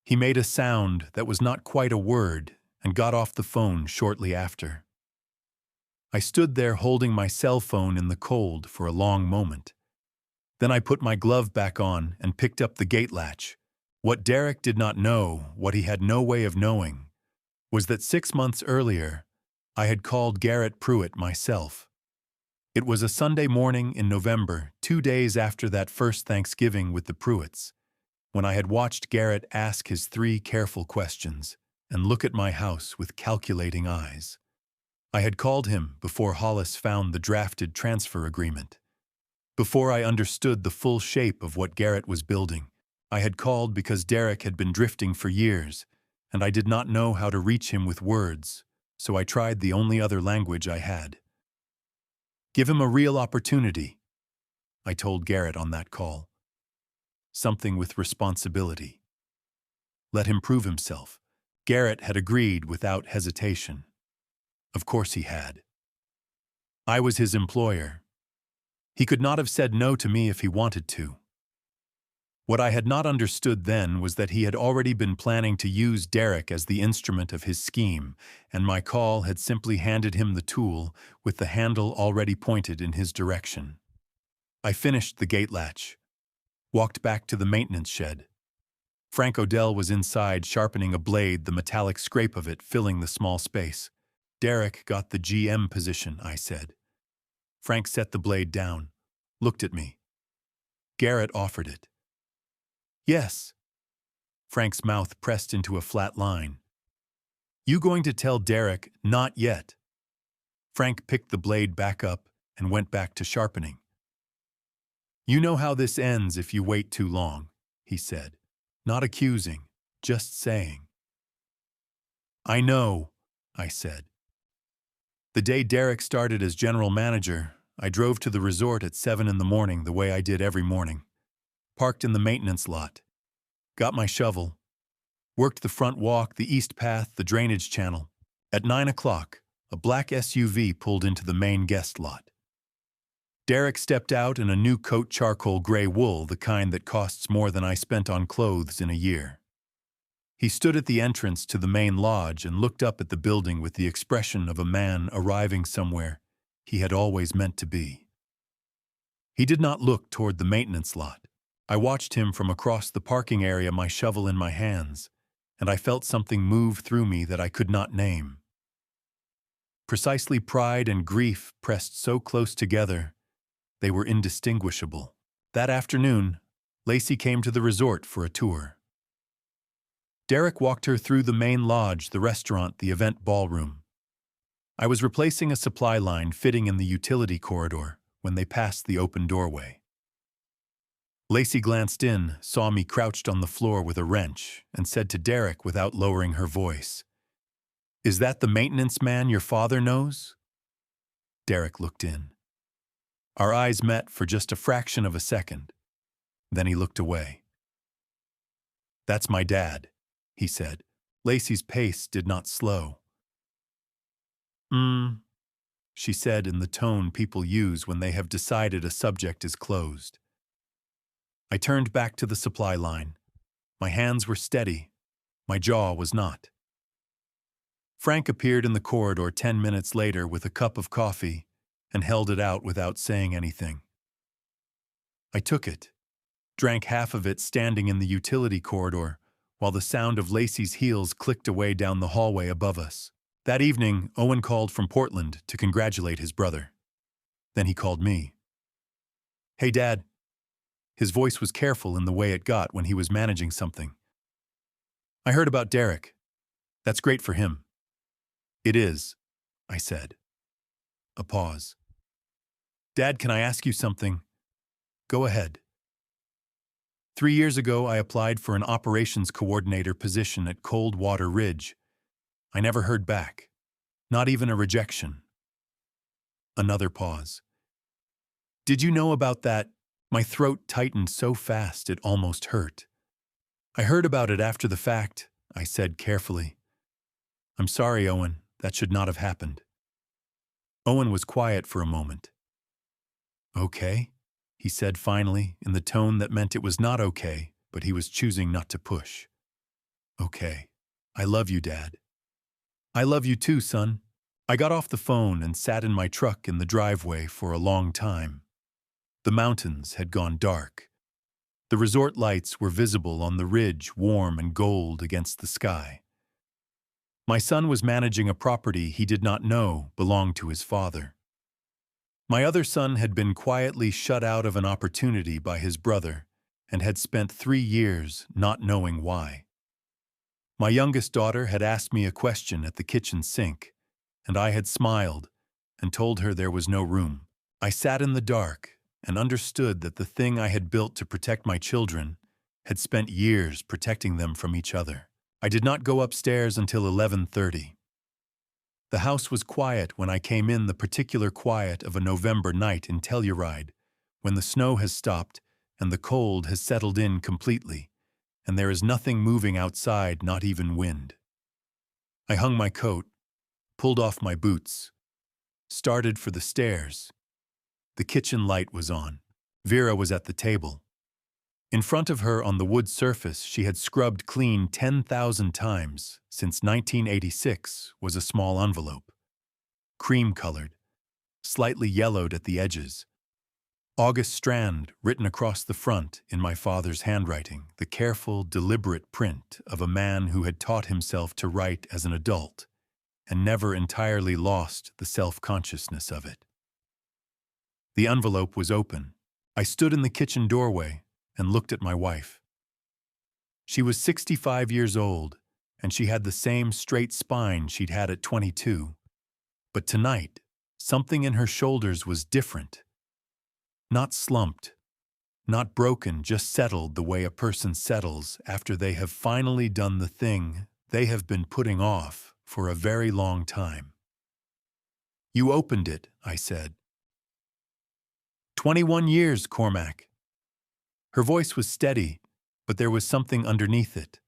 He made a sound that was not quite a word and got off the phone shortly after. I stood there holding my cell phone in the cold for a long moment. Then I put my glove back on and picked up the gate latch. What Derek did not know, what he had no way of knowing, was that 6 months earlier, I had called Garrett Pruitt myself. It was a Sunday morning in November, 2 days after that first Thanksgiving with the Pruitts, when I had watched Garrett ask his 3 careful questions and look at my house with calculating eyes. I had called him before Hollis found the drafted transfer agreement. Before I understood the full shape of what Garrett was building, I had called because Derek had been drifting for years, and I did not know how to reach him with words, so I tried the only other language I had. Give him a real opportunity, I told Garrett on that call. Something with responsibility. Let him prove himself. Garrett had agreed without hesitation. Of course he had. I was his employer. He could not have said no to me if he wanted to. What I had not understood then was that he had already been planning to use Derek as the instrument of his scheme, and my call had simply handed him the tool with the handle already pointed in his direction. I finished the gate latch, walked back to the maintenance shed. Frank Odell was inside sharpening a blade, the metallic scrape of it filling the small space. Derek got the GM position, I said. Frank set the blade down, looked at me. Garrett offered it. Yes. Frank's mouth pressed into a flat line. You going to tell Derek, not yet? Frank picked the blade back up and went back to sharpening. You know how this ends if you wait too long, he said. Not accusing, just saying. I know, I said. The day Derek started as general manager, I drove to the resort at 7 in the morning the way I did every morning. Parked in the maintenance lot. Got my shovel. Worked the front walk, the east path, the drainage channel. At 9 o'clock, a black SUV pulled into the main guest lot. Derek stepped out in a new coat, charcoal gray wool, the kind that costs more than I spent on clothes in a year. He stood at the entrance to the main lodge and looked up at the building with the expression of a man arriving somewhere he had always meant to be. He did not look toward the maintenance lot. I watched him from across the parking area, my shovel in my hands, and I felt something move through me that I could not name. Precisely pride and grief pressed so close together, they were indistinguishable. That afternoon, Lacey came to the resort for a tour. Derek walked her through the main lodge, the restaurant, the event ballroom. I was replacing a supply line fitting in the utility corridor when they passed the open doorway. Lacey glanced in, saw me crouched on the floor with a wrench, and said to Derek without lowering her voice, "Is that the maintenance man your father knows?" Derek looked in. Our eyes met for just a fraction of a second. Then he looked away. "That's my dad," he said. Lacey's pace did not slow. She said in the tone people use when they have decided a subject is closed. I turned back to the supply line. My hands were steady. My jaw was not. Frank appeared in the corridor 10 minutes later with a cup of coffee and held it out without saying anything. I took it, drank half of it standing in the utility corridor while the sound of Lacey's heels clicked away down the hallway above us. That evening, Owen called from Portland to congratulate his brother. Then he called me. "Hey, Dad." His voice was careful in the way it got when he was managing something. "I heard about Derek. That's great for him." "It is," I said. A pause. "Dad, can I ask you something?" "Go ahead." 3 years ago, I applied for an operations coordinator position at Coldwater Ridge. I never heard back. Not even a rejection. Another pause. "Did you know about that?" My throat tightened so fast it almost hurt. "I heard about it after the fact," I said carefully. "I'm sorry, Owen. That should not have happened." Owen was quiet for a moment. "Okay," he said finally, in the tone that meant it was not okay, but he was choosing not to push. "Okay. I love you, Dad." "I love you too, son." I got off the phone and sat in my truck in the driveway for a long time. The mountains had gone dark. The resort lights were visible on the ridge, warm and gold against the sky. My son was managing a property he did not know belonged to his father. My other son had been quietly shut out of an opportunity by his brother and had spent 3 years not knowing why. My youngest daughter had asked me a question at the kitchen sink, and I had smiled and told her there was no room. I sat in the dark and understood that the thing I had built to protect my children had spent years protecting them from each other. I did not go upstairs until 11:30. The house was quiet when I came in, the particular quiet of a November night in Telluride, when the snow has stopped and the cold has settled in completely, and there is nothing moving outside, not even wind. I hung my coat, pulled off my boots, started for the stairs. The kitchen light was on. Vera was at the table. In front of her on the wood surface she had scrubbed clean 10,000 times since 1986 was a small envelope. Cream-colored, slightly yellowed at the edges. August Strand written across the front in my father's handwriting, the careful, deliberate print of a man who had taught himself to write as an adult and never entirely lost the self-consciousness of it. The envelope was open. I stood in the kitchen doorway and looked at my wife. She was 65 years old, and she had the same straight spine she'd had at 22. But tonight, something in her shoulders was different. Not slumped, not broken, just settled the way a person settles after they have finally done the thing they have been putting off for a very long time. "You opened it," I said. 21 years, Cormac." Her voice was steady, but there was something underneath it,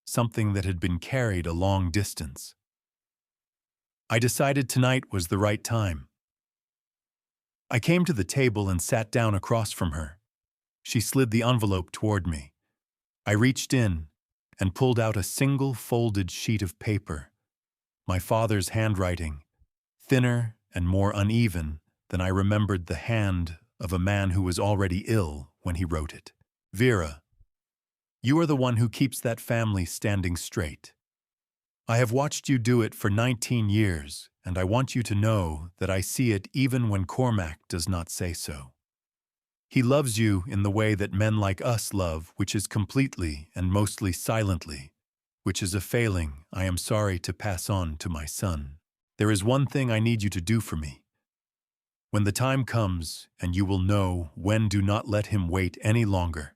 something that had been carried a long distance. I decided tonight was the right time. I came to the table and sat down across from her. She slid the envelope toward me. I reached in, and pulled out a single folded sheet of paper. My father's handwriting, thinner and more uneven than I remembered the hand of a man who was already ill when he wrote it. Vera, you are the one who keeps that family standing straight. I have watched you do it for 19 years, and I want you to know that I see it even when Cormac does not say so. He loves you in the way that men like us love, which is completely and mostly silently, which is a failing I am sorry to pass on to my son. There is one thing I need you to do for me. When the time comes, and you will know when, do not let him wait any longer.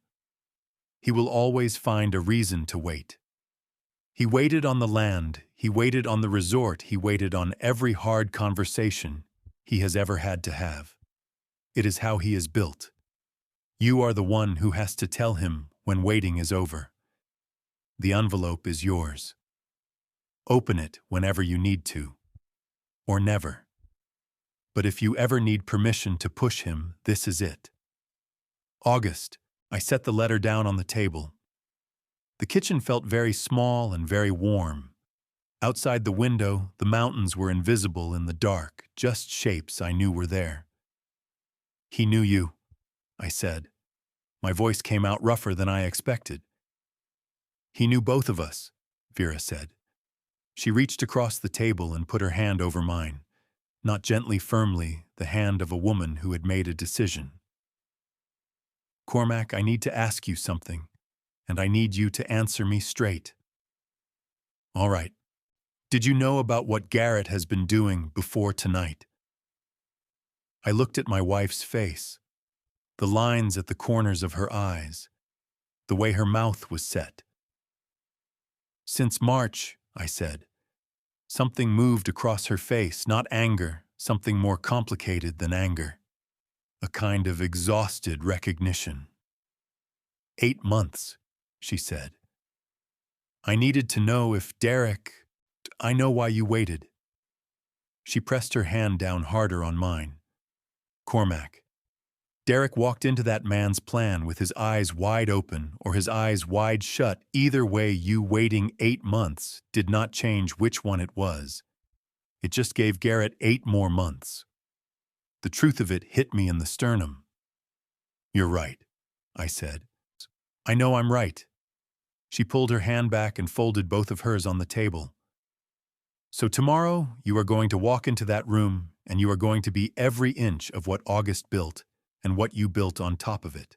He will always find a reason to wait. He waited on the land, he waited on the resort, he waited on every hard conversation he has ever had to have. It is how he is built. You are the one who has to tell him when waiting is over. The envelope is yours. Open it whenever you need to, or never. But if you ever need permission to push him, this is it. August. I set the letter down on the table. The kitchen felt very small and very warm. Outside the window, the mountains were invisible in the dark, just shapes I knew were there. He knew you, I said. My voice came out rougher than I expected. He knew both of us, Vera said. She reached across the table and put her hand over mine, not gently, firmly, the hand of a woman who had made a decision. Cormac, I need to ask you something, and I need you to answer me straight. All right. Did you know about what Garrett has been doing before tonight? I looked at my wife's face, the lines at the corners of her eyes, the way her mouth was set. Since March, I said. Something moved across her face, not anger, something more complicated than anger. A kind of exhausted recognition. 8 months, she said. I needed to know if Derek... I know why you waited. She pressed her hand down harder on mine. Cormac. Derek walked into that man's plan with his eyes wide open or his eyes wide shut. Either way, you waiting 8 months did not change which one it was. It just gave Garrett 8 more months. The truth of it hit me in the sternum. You're right, I said. I know I'm right. She pulled her hand back and folded both of hers on the table. So tomorrow, you are going to walk into that room and you are going to be every inch of what August built and what you built on top of it.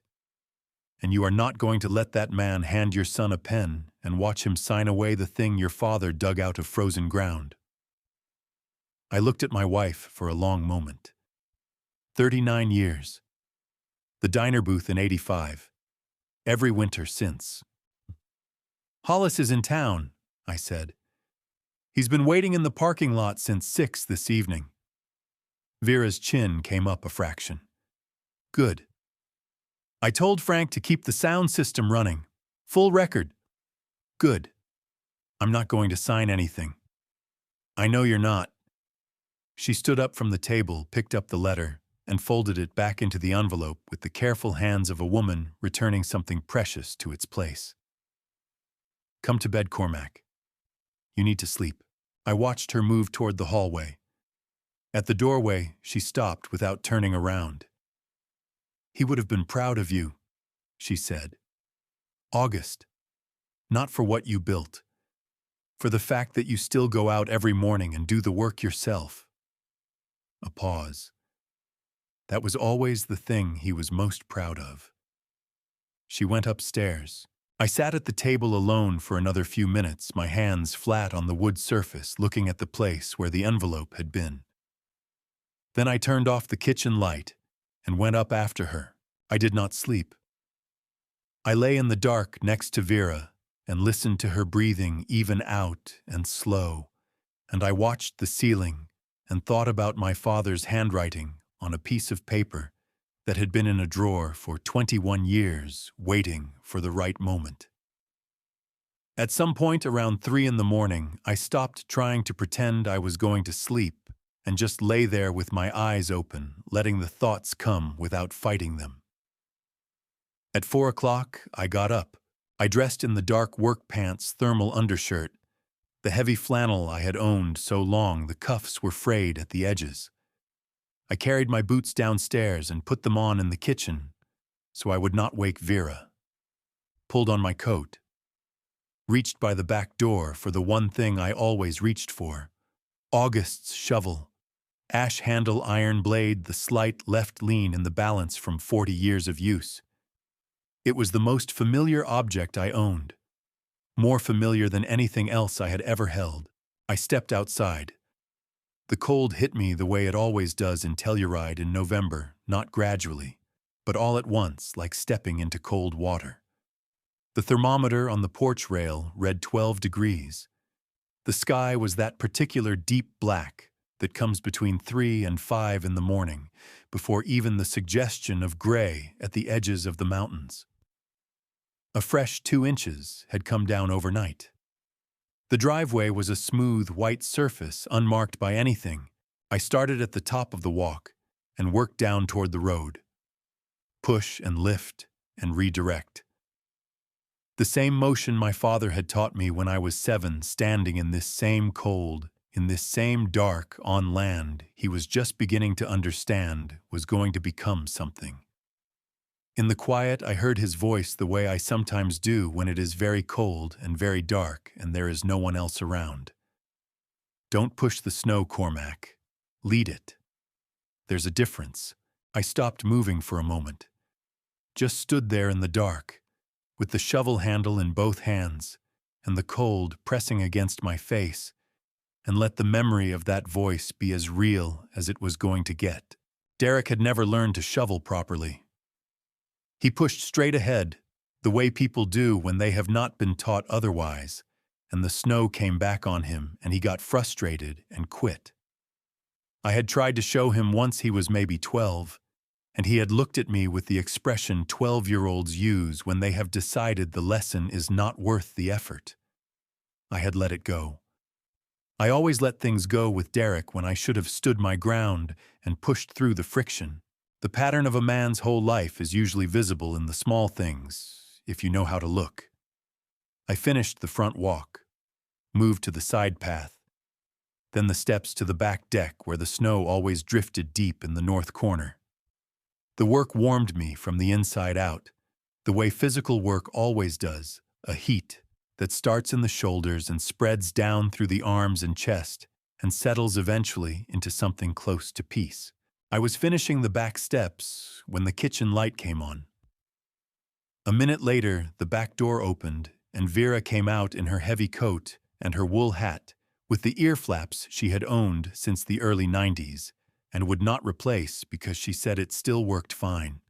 And you are not going to let that man hand your son a pen and watch him sign away the thing your father dug out of frozen ground. I looked at my wife for a long moment. 39 years. The diner booth in 85. Every winter since. Hollis is in town, I said. He's been waiting in the parking lot since 6 this evening. Vera's chin came up a fraction. Good. I told Frank to keep the sound system running. Full record. Good. I'm not going to sign anything. I know you're not. She stood up from the table, picked up the letter, and folded it back into the envelope with the careful hands of a woman returning something precious to its place. Come to bed, Cormac. You need to sleep. I watched her move toward the hallway. At the doorway, she stopped without turning around. He would have been proud of you, she said. August, not for what you built, for the fact that you still go out every morning and do the work yourself. A pause. That was always the thing he was most proud of. She went upstairs. I sat at the table alone for another few minutes, my hands flat on the wood surface, looking at the place where the envelope had been. Then I turned off the kitchen light and went up after her. I did not sleep. I lay in the dark next to Vera and listened to her breathing even out and slow, and I watched the ceiling and thought about my father's handwriting on a piece of paper that had been in a drawer for 21 years, waiting for the right moment. At some point around 3 in the morning, I stopped trying to pretend I was going to sleep and just lay there with my eyes open, letting the thoughts come without fighting them. At 4 o'clock, I got up, I dressed in the dark work pants thermal undershirt, the heavy flannel I had owned so long the cuffs were frayed at the edges. I carried my boots downstairs and put them on in the kitchen so I would not wake Vera. Pulled on my coat. Reached by the back door for the one thing I always reached for. August's shovel. Ash handle iron blade, the slight left lean in the balance from 40 years of use. It was the most familiar object I owned. More familiar than anything else I had ever held. I stepped outside. The cold hit me the way it always does in Telluride in November, not gradually, but all at once, like stepping into cold water. The thermometer on the porch rail read 12 degrees. The sky was that particular deep black that comes between 3 and 5 in the morning, before even the suggestion of gray at the edges of the mountains. A fresh 2 inches had come down overnight. The driveway was a smooth, white surface, unmarked by anything. I started at the top of the walk and worked down toward the road. Push and lift and redirect. The same motion my father had taught me when I was 7, standing in this same cold, in this same dark, on land he was just beginning to understand was going to become something. In the quiet, I heard his voice the way I sometimes do when it is very cold and very dark and there is no one else around. Don't push the snow, Cormac. Lead it. There's a difference. I stopped moving for a moment. Just stood there in the dark, with the shovel handle in both hands and the cold pressing against my face, and let the memory of that voice be as real as it was going to get. Derek had never learned to shovel properly. He pushed straight ahead, the way people do when they have not been taught otherwise, and the snow came back on him and he got frustrated and quit. I had tried to show him once he was maybe 12, and he had looked at me with the expression 12-year-olds use when they have decided the lesson is not worth the effort. I had let it go. I always let things go with Derek when I should have stood my ground and pushed through the friction. The pattern of a man's whole life is usually visible in the small things, if you know how to look. I finished the front walk, moved to the side path, then the steps to the back deck where the snow always drifted deep in the north corner. The work warmed me from the inside out, the way physical work always does, a heat that starts in the shoulders and spreads down through the arms and chest and settles eventually into something close to peace. I was finishing the back steps when the kitchen light came on. A minute later, the back door opened and Vera came out in her heavy coat and her wool hat with the ear flaps she had owned since the early 90s and would not replace because she said it still worked fine.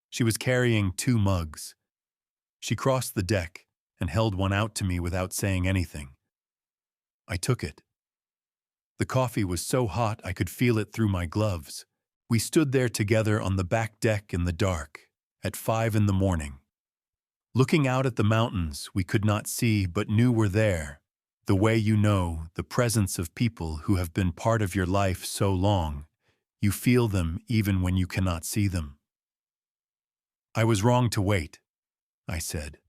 She was carrying 2 mugs. She crossed the deck and held one out to me without saying anything. I took it. The coffee was so hot I could feel it through my gloves. We stood there together on the back deck in the dark, at 5 in the morning. Looking out at the mountains we could not see but knew were there, the way you know the presence of people who have been part of your life so long, you feel them even when you cannot see them. I was wrong to wait, I said.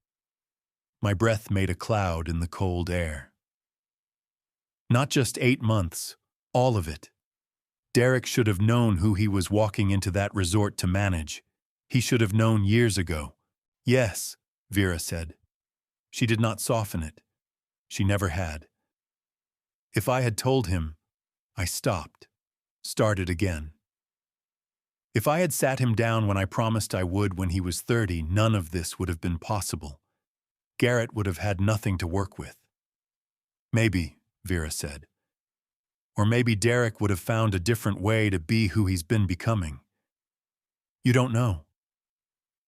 My breath made a cloud in the cold air. Not just 8 months, all of it. Derek should have known who he was walking into that resort to manage. He should have known years ago. Yes, Vera said. She did not soften it. She never had. If I had told him, I stopped, started again. If I had sat him down when I promised I would when he was 30, none of this would have been possible. Garrett would have had nothing to work with. Maybe, Vera said. Or maybe Derek would have found a different way to be who he's been becoming. You don't know.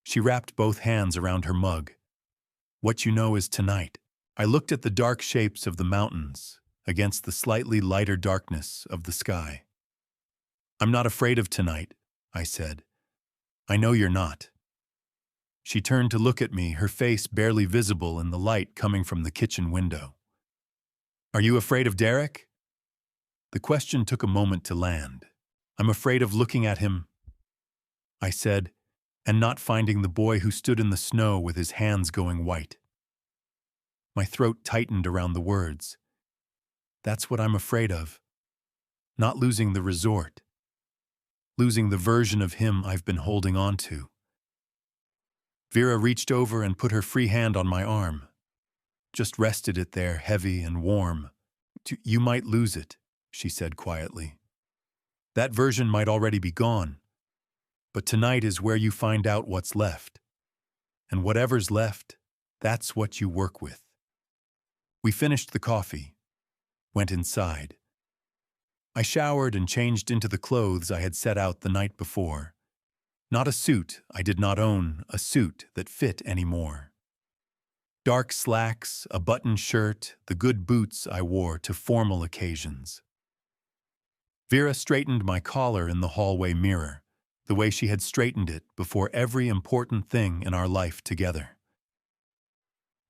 She wrapped both hands around her mug. What you know is tonight. I looked at the dark shapes of the mountains against the slightly lighter darkness of the sky. I'm not afraid of tonight, I said. I know you're not. She turned to look at me, her face barely visible in the light coming from the kitchen window. Are you afraid of Derek? The question took a moment to land. I'm afraid of looking at him. I said, and not finding the boy who stood in the snow with his hands going white. My throat tightened around the words. That's what I'm afraid of. Not losing the resort. Losing the version of him I've been holding on to. Vera reached over and put her free hand on my arm. Just rested it there, heavy and warm. You might lose it, she said quietly. That version might already be gone. But tonight is where you find out what's left. And whatever's left, that's what you work with. We finished the coffee, went inside. I showered and changed into the clothes I had set out the night before. Not a suit, I did not own a suit that fit anymore. Dark slacks, a button shirt, the good boots I wore to formal occasions. Vera straightened my collar in the hallway mirror, the way she had straightened it before every important thing in our life together.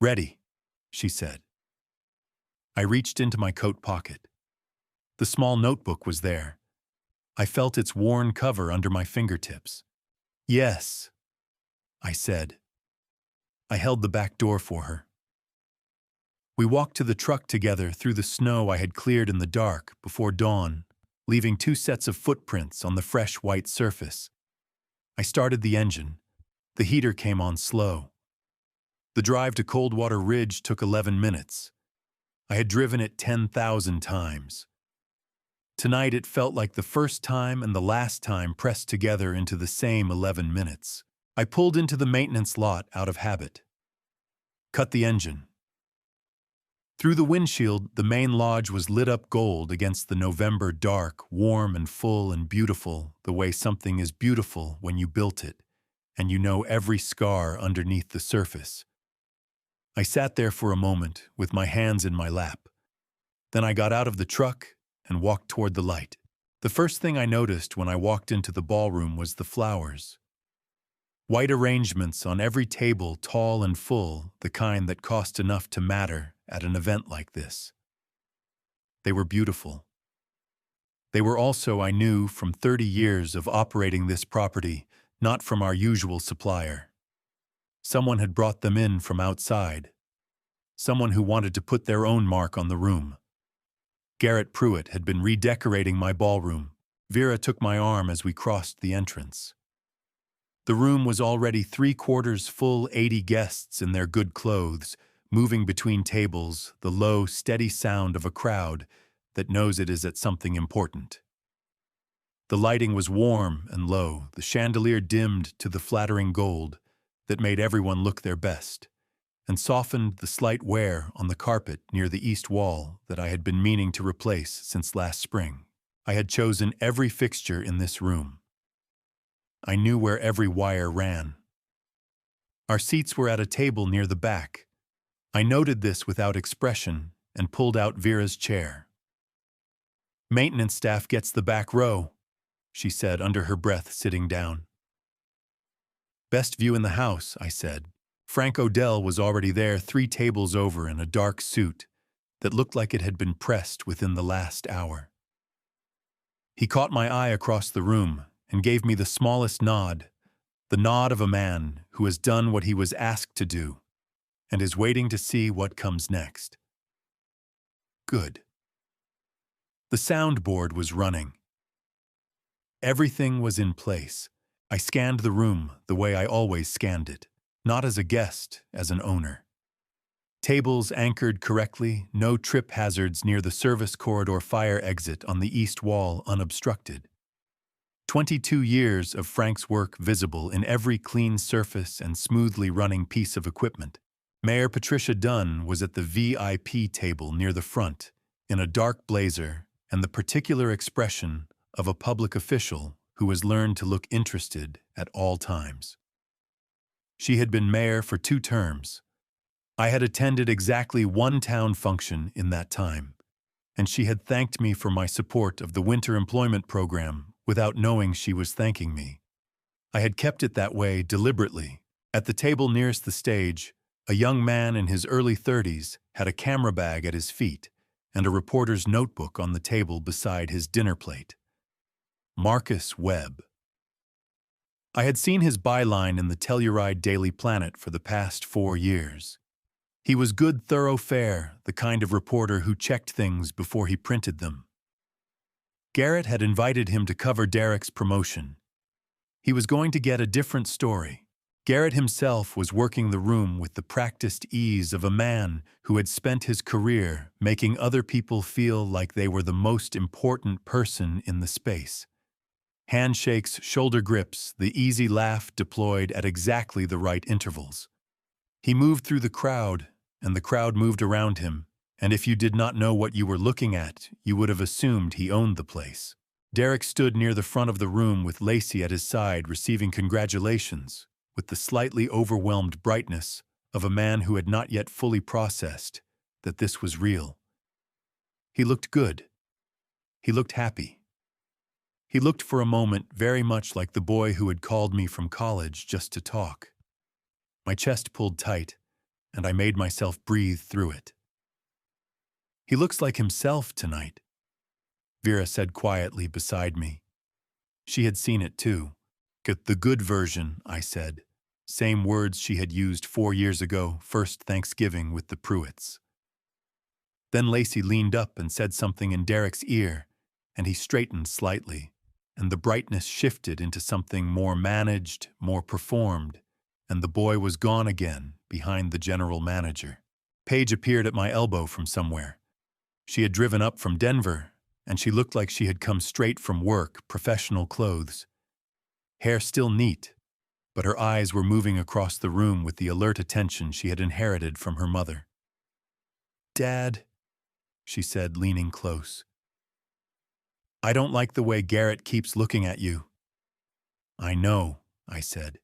Ready, she said. I reached into my coat pocket. The small notebook was there. I felt its worn cover under my fingertips. Yes, I said. I held the back door for her. We walked to the truck together through the snow I had cleared in the dark before dawn, leaving 2 sets of footprints on the fresh white surface. I started the engine. The heater came on slow. The drive to Coldwater Ridge took 11 minutes. I had driven it 10,000 times. Tonight it felt like the first time and the last time pressed together into the same 11 minutes. I pulled into the maintenance lot out of habit. Cut the engine. Through the windshield, the main lodge was lit up gold against the November dark, warm and full and beautiful, the way something is beautiful when you built it, and you know every scar underneath the surface. I sat there for a moment with my hands in my lap. Then I got out of the truck and walked toward the light. The first thing I noticed when I walked into the ballroom was the flowers. White arrangements on every table, tall and full, the kind that cost enough to matter at an event like this. They were beautiful. They were also, I knew, from 30 years of operating this property, not from our usual supplier. Someone had brought them in from outside. Someone who wanted to put their own mark on the room. Garrett Pruitt had been redecorating my ballroom. Vera took my arm as we crossed the entrance. The room was already 3/4 full, 80 guests in their good clothes, moving between tables, the low, steady sound of a crowd that knows it is at something important. The lighting was warm and low, the chandelier dimmed to the flattering gold that made everyone look their best, and softened the slight wear on the carpet near the east wall that I had been meaning to replace since last spring. I had chosen every fixture in this room. I knew where every wire ran. Our seats were at a table near the back. I noted this without expression and pulled out Vera's chair. "Maintenance staff gets the back row," she said under her breath, sitting down. "Best view in the house," I said. Frank Odell was already there 3 tables over in a dark suit that looked like it had been pressed within the last hour. He caught my eye across the room and gave me the smallest nod, the nod of a man who has done what he was asked to do and is waiting to see what comes next. Good. The soundboard was running. Everything was in place. I scanned the room the way I always scanned it, not as a guest, as an owner. Tables anchored correctly, no trip hazards near the service corridor fire exit on the east wall unobstructed. 22 years of Frank's work visible in every clean surface and smoothly running piece of equipment. Mayor Patricia Dunn was at the VIP table near the front, in a dark blazer and the particular expression of a public official who has learned to look interested at all times. She had been mayor for 2 terms. I had attended exactly 1 town function in that time, and she had thanked me for my support of the winter employment program without knowing she was thanking me. I had kept it that way deliberately. At the table nearest the stage, a young man in his early 30s had a camera bag at his feet and a reporter's notebook on the table beside his dinner plate. Marcus Webb. I had seen his byline in the Telluride Daily Planet for the past 4 years. He was good, thorough, fair, the kind of reporter who checked things before he printed them. Garrett had invited him to cover Derek's promotion. He was going to get a different story. Garrett himself was working the room with the practiced ease of a man who had spent his career making other people feel like they were the most important person in the space. Handshakes, shoulder grips, the easy laugh deployed at exactly the right intervals. He moved through the crowd, and the crowd moved around him, and if you did not know what you were looking at, you would have assumed he owned the place. Derek stood near the front of the room with Lacey at his side, receiving congratulations, with the slightly overwhelmed brightness of a man who had not yet fully processed that this was real. He looked good. He looked happy. He looked for a moment very much like the boy who had called me from college just to talk. My chest pulled tight, and I made myself breathe through it. "He looks like himself tonight," Vera said quietly beside me. She had seen it too. "Get the good version," I said. Same words she had used 4 years ago, first Thanksgiving with the Pruitts. Then Lacey leaned up and said something in Derek's ear, and he straightened slightly, and the brightness shifted into something more managed, more performed, and the boy was gone again behind the general manager. Paige appeared at my elbow from somewhere. She had driven up from Denver, and she looked like she had come straight from work, professional clothes. Hair still neat, but her eyes were moving across the room with the alert attention she had inherited from her mother. "Dad," she said, leaning close. "I don't like the way Garrett keeps looking at you." "I know," I said.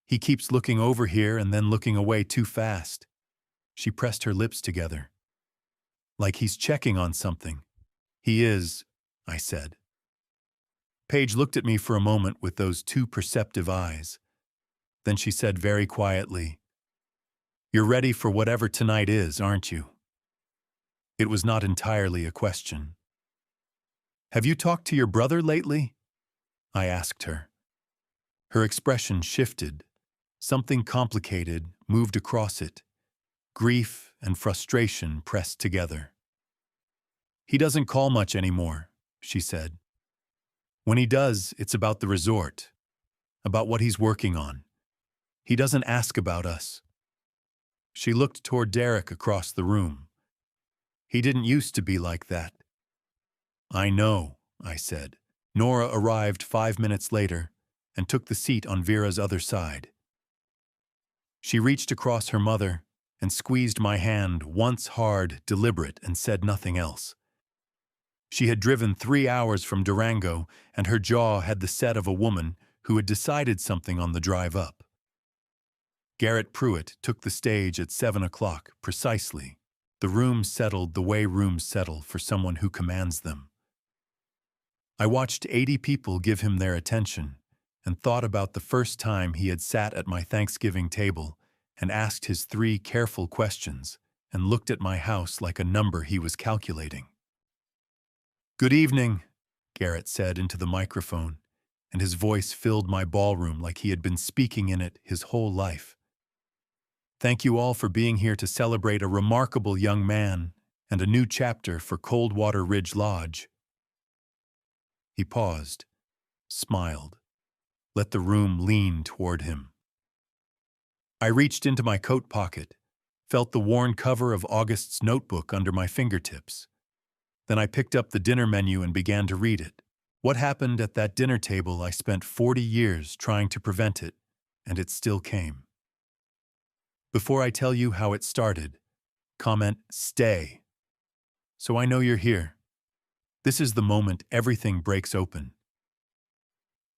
"He keeps looking over here and then looking away too fast." She pressed her lips together. "Like he's checking on something." "He is," I said. Paige looked at me for a moment with those two perceptive eyes. Then she said very quietly, "You're ready for whatever tonight is, aren't you?" It was not entirely a question. "Have you talked to your brother lately?" I asked her. Her expression shifted. Something complicated moved across it. Grief and frustration pressed together. "He doesn't call much anymore," she said. "When he does, it's about the resort, about what he's working on. He doesn't ask about us." She looked toward Derek across the room. "He didn't used to be like that." "I know," I said. Nora arrived 5 minutes later and took the seat on Vera's other side. She reached across her mother and squeezed my hand once hard, deliberate, and said nothing else. She had driven 3 hours from Durango, and her jaw had the set of a woman who had decided something on the drive up. Garrett Pruitt took the stage at 7 o'clock, precisely. The room settled the way rooms settle for someone who commands them. I watched 80 people give him their attention and thought about the first time he had sat at my Thanksgiving table and asked his 3 careful questions and looked at my house like a number he was calculating. "Good evening," Garrett said into the microphone, and his voice filled my ballroom like he had been speaking in it his whole life. "Thank you all for being here to celebrate a remarkable young man and a new chapter for Coldwater Ridge Lodge." He paused, smiled, let the room lean toward him. I reached into my coat pocket, felt the worn cover of August's notebook under my fingertips. Then I picked up the dinner menu and began to read it. What happened at that dinner table I spent 40 years trying to prevent it, and it still came. Before I tell you how it started, comment "stay," so I know you're here. This is the moment everything breaks open.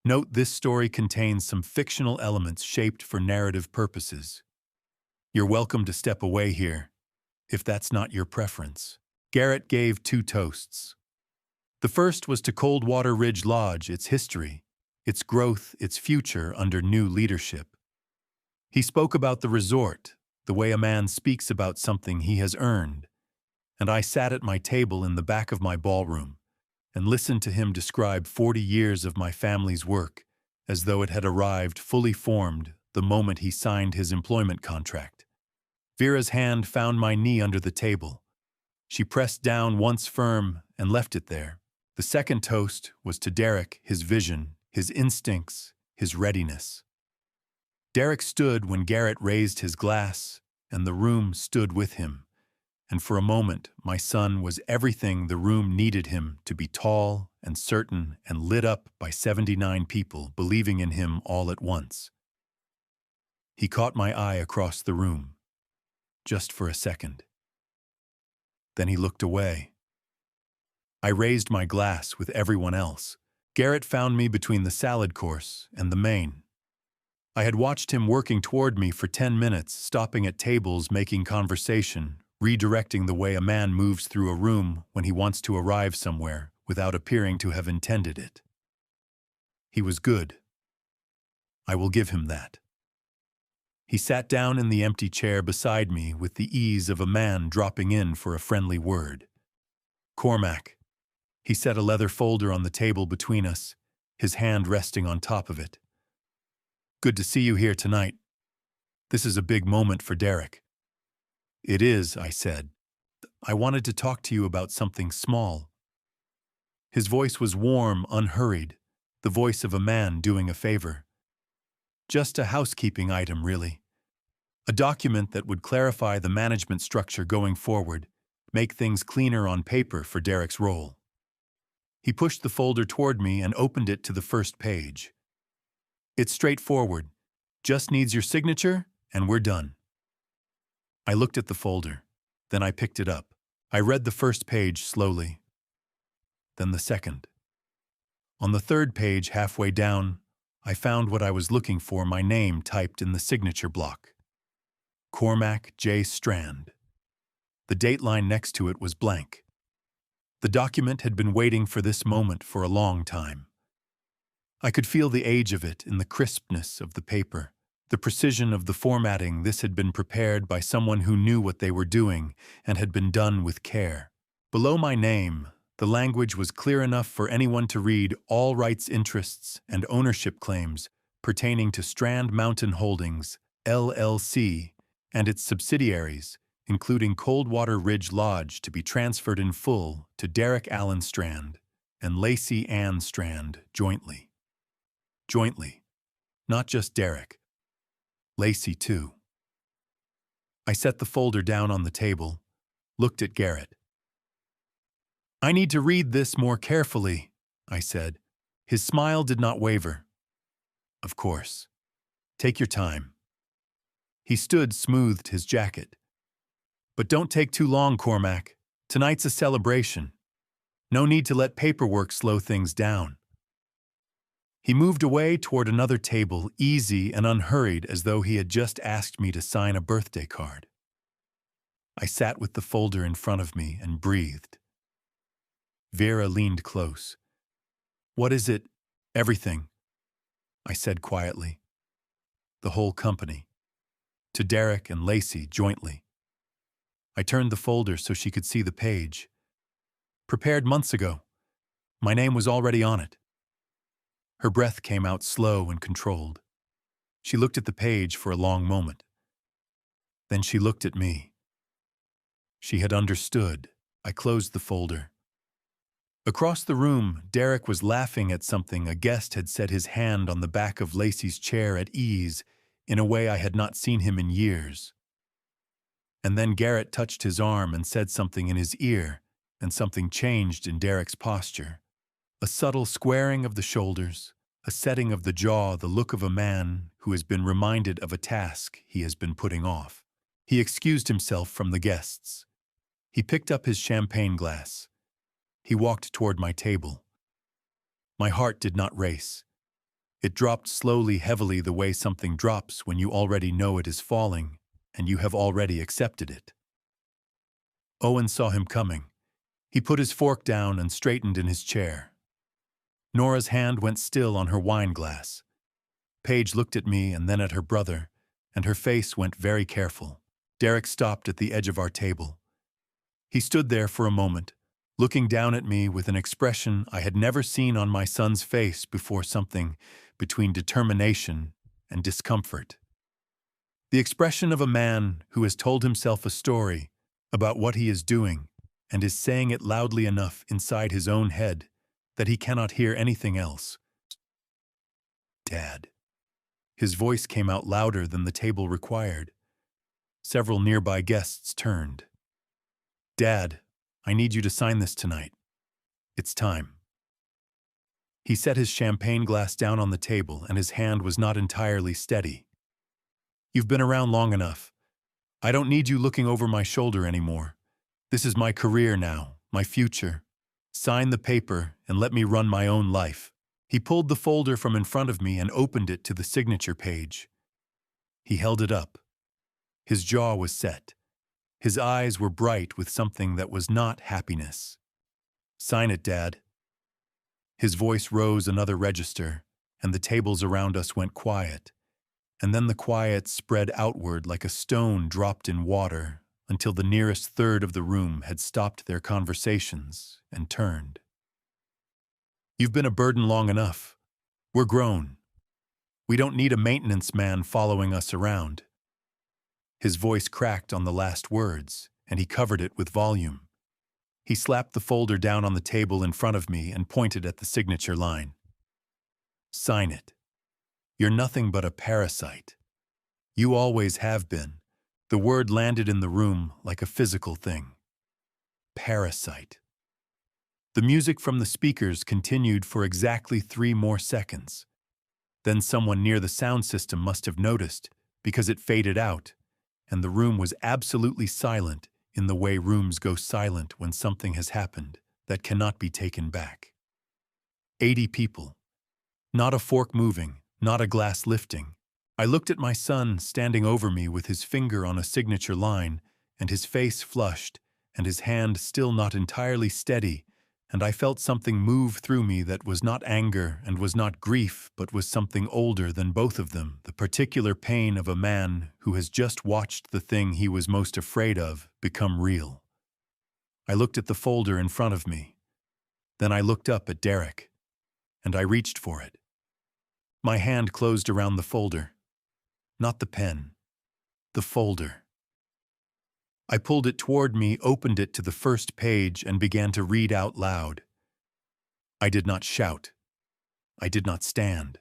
Note this story contains some fictional elements shaped for narrative purposes. You're welcome to step away here, if that's not your preference. Garrett gave 2 toasts. The first was to Coldwater Ridge Lodge, its history, its growth, its future under new leadership. He spoke about the resort, the way a man speaks about something he has earned, and I sat at my table in the back of my ballroom and listened to him describe 40 years of my family's work as though it had arrived fully formed the moment he signed his employment contract. Vera's hand found my knee under the table. She pressed down once firm and left it there. The second toast was to Derek, his vision, his instincts, his readiness. Derek stood when Garrett raised his glass, and the room stood with him. And for a moment, my son was everything the room needed him to be: tall and certain and lit up by 79 people believing in him all at once. He caught my eye across the room, just for a second. Then he looked away. I raised my glass with everyone else. Garrett found me between the salad course and the main. I had watched him working toward me for 10 minutes, stopping at tables, making conversation, redirecting the way a man moves through a room when he wants to arrive somewhere without appearing to have intended it. He was good. I will give him that. He sat down in the empty chair beside me with the ease of a man dropping in for a friendly word. Cormac. He set a leather folder on the table between us, his hand resting on top of it. Good to see you here tonight. This is a big moment for Derek. It is, I said. I wanted to talk to you about something small. His voice was warm, unhurried, the voice of a man doing a favor. Just a housekeeping item, really. A document that would clarify the management structure going forward, make things cleaner on paper for Derek's role. He pushed the folder toward me and opened it to the first page. It's straightforward. Just needs your signature, and we're done. I looked at the folder. Then I picked it up. I read the first page slowly. Then the second. On the third page, halfway down, I found what I was looking for, my name typed in the signature block. Cormac J. Strand. The date line next to it was blank. The document had been waiting for this moment for a long time. I could feel the age of it in the crispness of the paper, the precision of the formatting. This had been prepared by someone who knew what they were doing and had been done with care. Below my name, the language was clear enough for anyone to read: all rights, interests, and ownership claims pertaining to Strand Mountain Holdings, LLC, and its subsidiaries, including Coldwater Ridge Lodge, to be transferred in full to Derek Allen Strand and Lacey Ann Strand jointly. Jointly. Not just Derek. Lacey, too. I set the folder down on the table, looked at Garrett. I need to read this more carefully, I said. His smile did not waver. Of course. Take your time. He stood, smoothed his jacket. But don't take too long, Cormac. Tonight's a celebration. No need to let paperwork slow things down. He moved away toward another table, easy and unhurried, as though he had just asked me to sign a birthday card. I sat with the folder in front of me and breathed. Vera leaned close. What is it? Everything, I said quietly. The whole company. To Derek and Lacey jointly. I turned the folder so she could see the page. Prepared months ago. My name was already on it. Her breath came out slow and controlled. She looked at the page for a long moment. Then she looked at me. She had understood. I closed the folder. Across the room, Derek was laughing at something. A guest had set his hand on the back of Lacey's chair at ease, in a way I had not seen him in years. And then Garrett touched his arm and said something in his ear, and something changed in Derek's posture. A subtle squaring of the shoulders, a setting of the jaw, the look of a man who has been reminded of a task he has been putting off. He excused himself from the guests. He picked up his champagne glass. He walked toward my table. My heart did not race. It dropped slowly, heavily, the way something drops when you already know it is falling and you have already accepted it. Owen saw him coming. He put his fork down and straightened in his chair. Nora's hand went still on her wine glass. Paige looked at me and then at her brother, and her face went very careful. Derek stopped at the edge of our table. He stood there for a moment, looking down at me with an expression I had never seen on my son's face before, something between determination and discomfort. The expression of a man who has told himself a story about what he is doing and is saying it loudly enough inside his own head that he cannot hear anything else. Dad. His voice came out louder than the table required. Several nearby guests turned. Dad, I need you to sign this tonight. It's time. He set his champagne glass down on the table, and his hand was not entirely steady. You've been around long enough. I don't need you looking over my shoulder anymore. This is my career now, my future. Sign the paper and let me run my own life. He pulled the folder from in front of me and opened it to the signature page. He held it up. His jaw was set. His eyes were bright with something that was not happiness. Sign it, Dad. His voice rose another register, and the tables around us went quiet. And then the quiet spread outward like a stone dropped in water until the nearest third of the room had stopped their conversations and turned. You've been a burden long enough. We're grown. We don't need a maintenance man following us around. His voice cracked on the last words, and he covered it with volume. He slapped the folder down on the table in front of me and pointed at the signature line. Sign it. You're nothing but a parasite. You always have been. The word landed in the room like a physical thing. Parasite. The music from the speakers continued for exactly 3 more seconds. Then someone near the sound system must have noticed, because it faded out, and the room was absolutely silent in the way rooms go silent when something has happened that cannot be taken back. 80 people. Not a fork moving, not a glass lifting. I looked at my son standing over me with his finger on a signature line, and his face flushed, and his hand still not entirely steady, and I felt something move through me that was not anger and was not grief, but was something older than both of them, the particular pain of a man who has just watched the thing he was most afraid of become real. I looked at the folder in front of me. Then I looked up at Derek, and I reached for it. My hand closed around the folder. Not the pen. The folder. I pulled it toward me, opened it to the first page, and began to read out loud. I did not shout. I did not stand.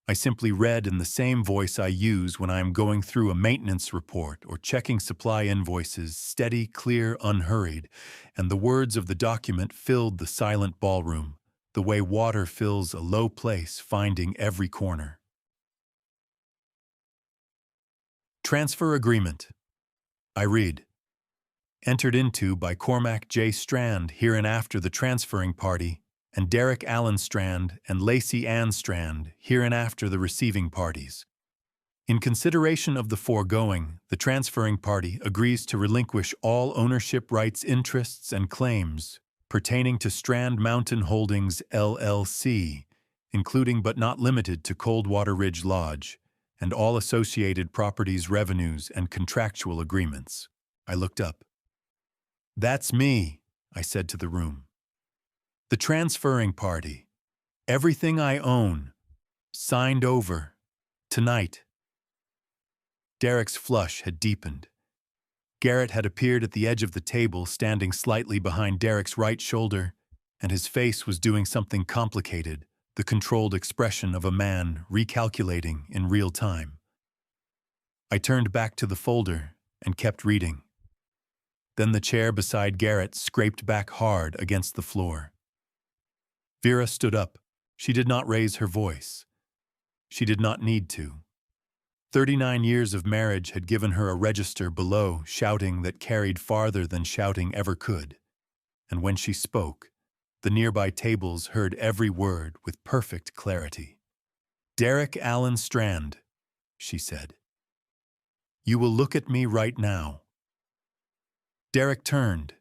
I simply read in the same voice I use when I am going through a maintenance report or checking supply invoices, steady, clear, unhurried, and the words of the document filled the silent ballroom, the way water fills a low place, finding every corner. Transfer agreement. I read. Entered into by Cormac J. Strand hereinafter the transferring party, and Derek Allen Strand and Lacey Ann Strand hereinafter the receiving parties. In consideration of the foregoing, the transferring party agrees to relinquish all ownership rights, interests, and claims pertaining to Strand Mountain Holdings, LLC, including but not limited to Coldwater Ridge Lodge, and all associated properties, revenues, and contractual agreements. I looked up. That's me, I said to the room. The transferring party. Everything I own. Signed over. Tonight. Derek's flush had deepened. Garrett had appeared at the edge of the table, standing slightly behind Derek's right shoulder, and his face was doing something complicated, the controlled expression of a man recalculating in real time. I turned back to the folder and kept reading. Then the chair beside Garrett scraped back hard against the floor. Vera stood up. She did not raise her voice. She did not need to. 39 years of marriage had given her a register below shouting that carried farther than shouting ever could. And when she spoke, the nearby tables heard every word with perfect clarity. Derek Allen Strand, she said. You will look at me right now. Derek turned.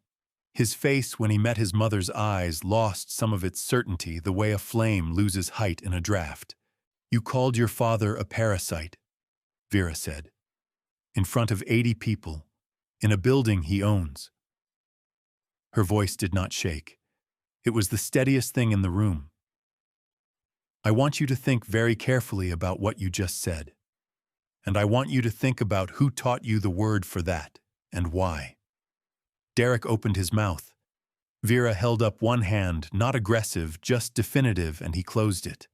His face, when he met his mother's eyes, lost some of its certainty the way a flame loses height in a draft. You called your father a parasite, Vera said, in front of 80 people, in a building he owns. Her voice did not shake. It was the steadiest thing in the room. I want you to think very carefully about what you just said. And I want you to think about who taught you the word for that, and why. Derek opened his mouth. Vera held up one hand, not aggressive, just definitive, and he closed it.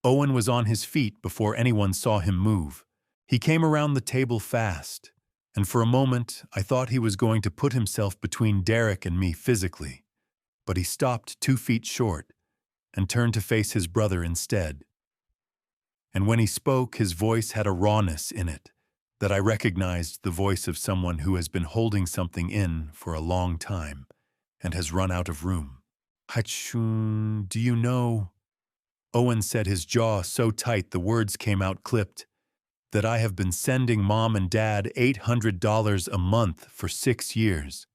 Owen was on his feet before anyone saw him move. He came around the table fast, and for a moment I thought he was going to put himself between Derek and me physically, but he stopped 2 feet short and turned to face his brother instead. And when he spoke, his voice had a rawness in it that I recognized the voice of someone who has been holding something in for a long time and has run out of room. Hachun, do you know? Owen said, his jaw so tight the words came out clipped, that I have been sending Mom and Dad $800 a month for 6 years.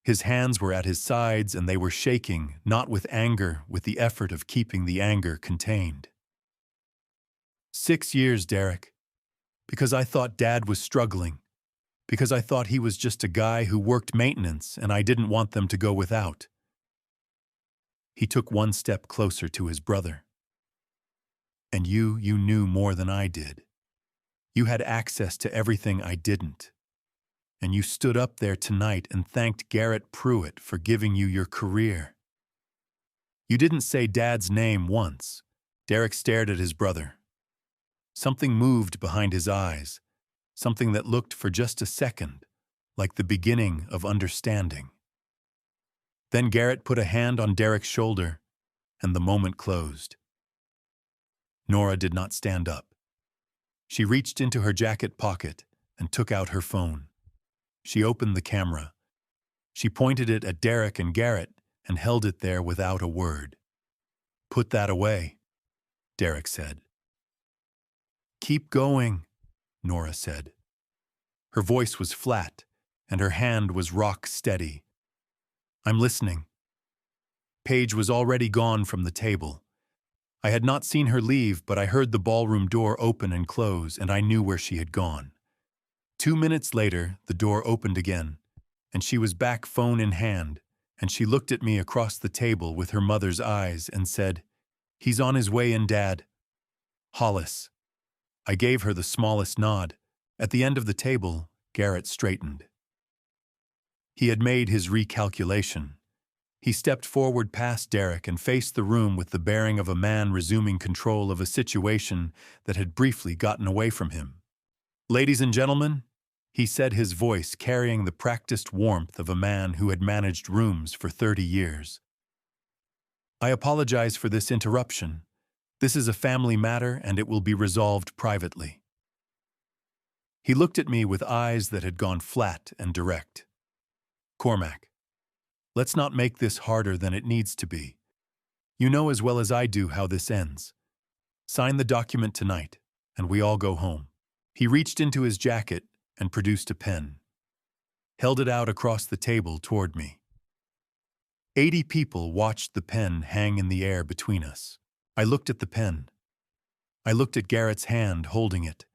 His hands were at his sides and they were shaking, not with anger, with the effort of keeping the anger contained. 6 years, Derek. Because I thought Dad was struggling. Because I thought he was just a guy who worked maintenance and I didn't want them to go without. He took 1 step closer to his brother. And you knew more than I did. You had access to everything I didn't. And you stood up there tonight and thanked Garrett Pruitt for giving you your career. You didn't say Dad's name once. Derek stared at his brother. Something moved behind his eyes, something that looked for just a second, like the beginning of understanding. Then Garrett put a hand on Derek's shoulder, and the moment closed. Nora did not stand up. She reached into her jacket pocket and took out her phone. She opened the camera. She pointed it at Derek and Garrett and held it there without a word. "Put that away," Derek said. "Keep going," Nora said. Her voice was flat, and her hand was rock steady. "I'm listening." Paige was already gone from the table. I had not seen her leave, but I heard the ballroom door open and close, and I knew where she had gone. 2 minutes later, the door opened again, and she was back, phone in hand, and she looked at me across the table with her mother's eyes and said, "He's on his way in, Dad." Hollis. I gave her the smallest nod. At the end of the table, Garrett straightened. He had made his recalculation. He stepped forward past Derek and faced the room with the bearing of a man resuming control of a situation that had briefly gotten away from him. "Ladies and gentlemen," he said, his voice carrying the practiced warmth of a man who had managed rooms for 30 years. "I apologize for this interruption. This is a family matter and it will be resolved privately." He looked at me with eyes that had gone flat and direct. "Cormac, let's not make this harder than it needs to be. You know as well as I do how this ends. Sign the document tonight, and we all go home." He reached into his jacket and produced a pen. Held it out across the table toward me. 80 people watched the pen hang in the air between us. I looked at the pen. I looked at Garrett's hand holding it.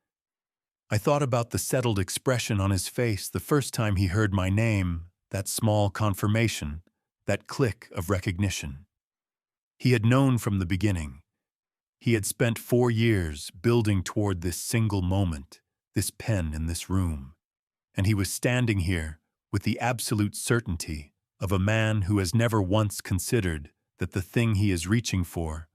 I thought about the settled expression on his face the first time he heard my name, that small confirmation, that click of recognition. He had known from the beginning. He had spent 4 years building toward this single moment, this pen in this room, and he was standing here with the absolute certainty of a man who has never once considered that the thing he is reaching for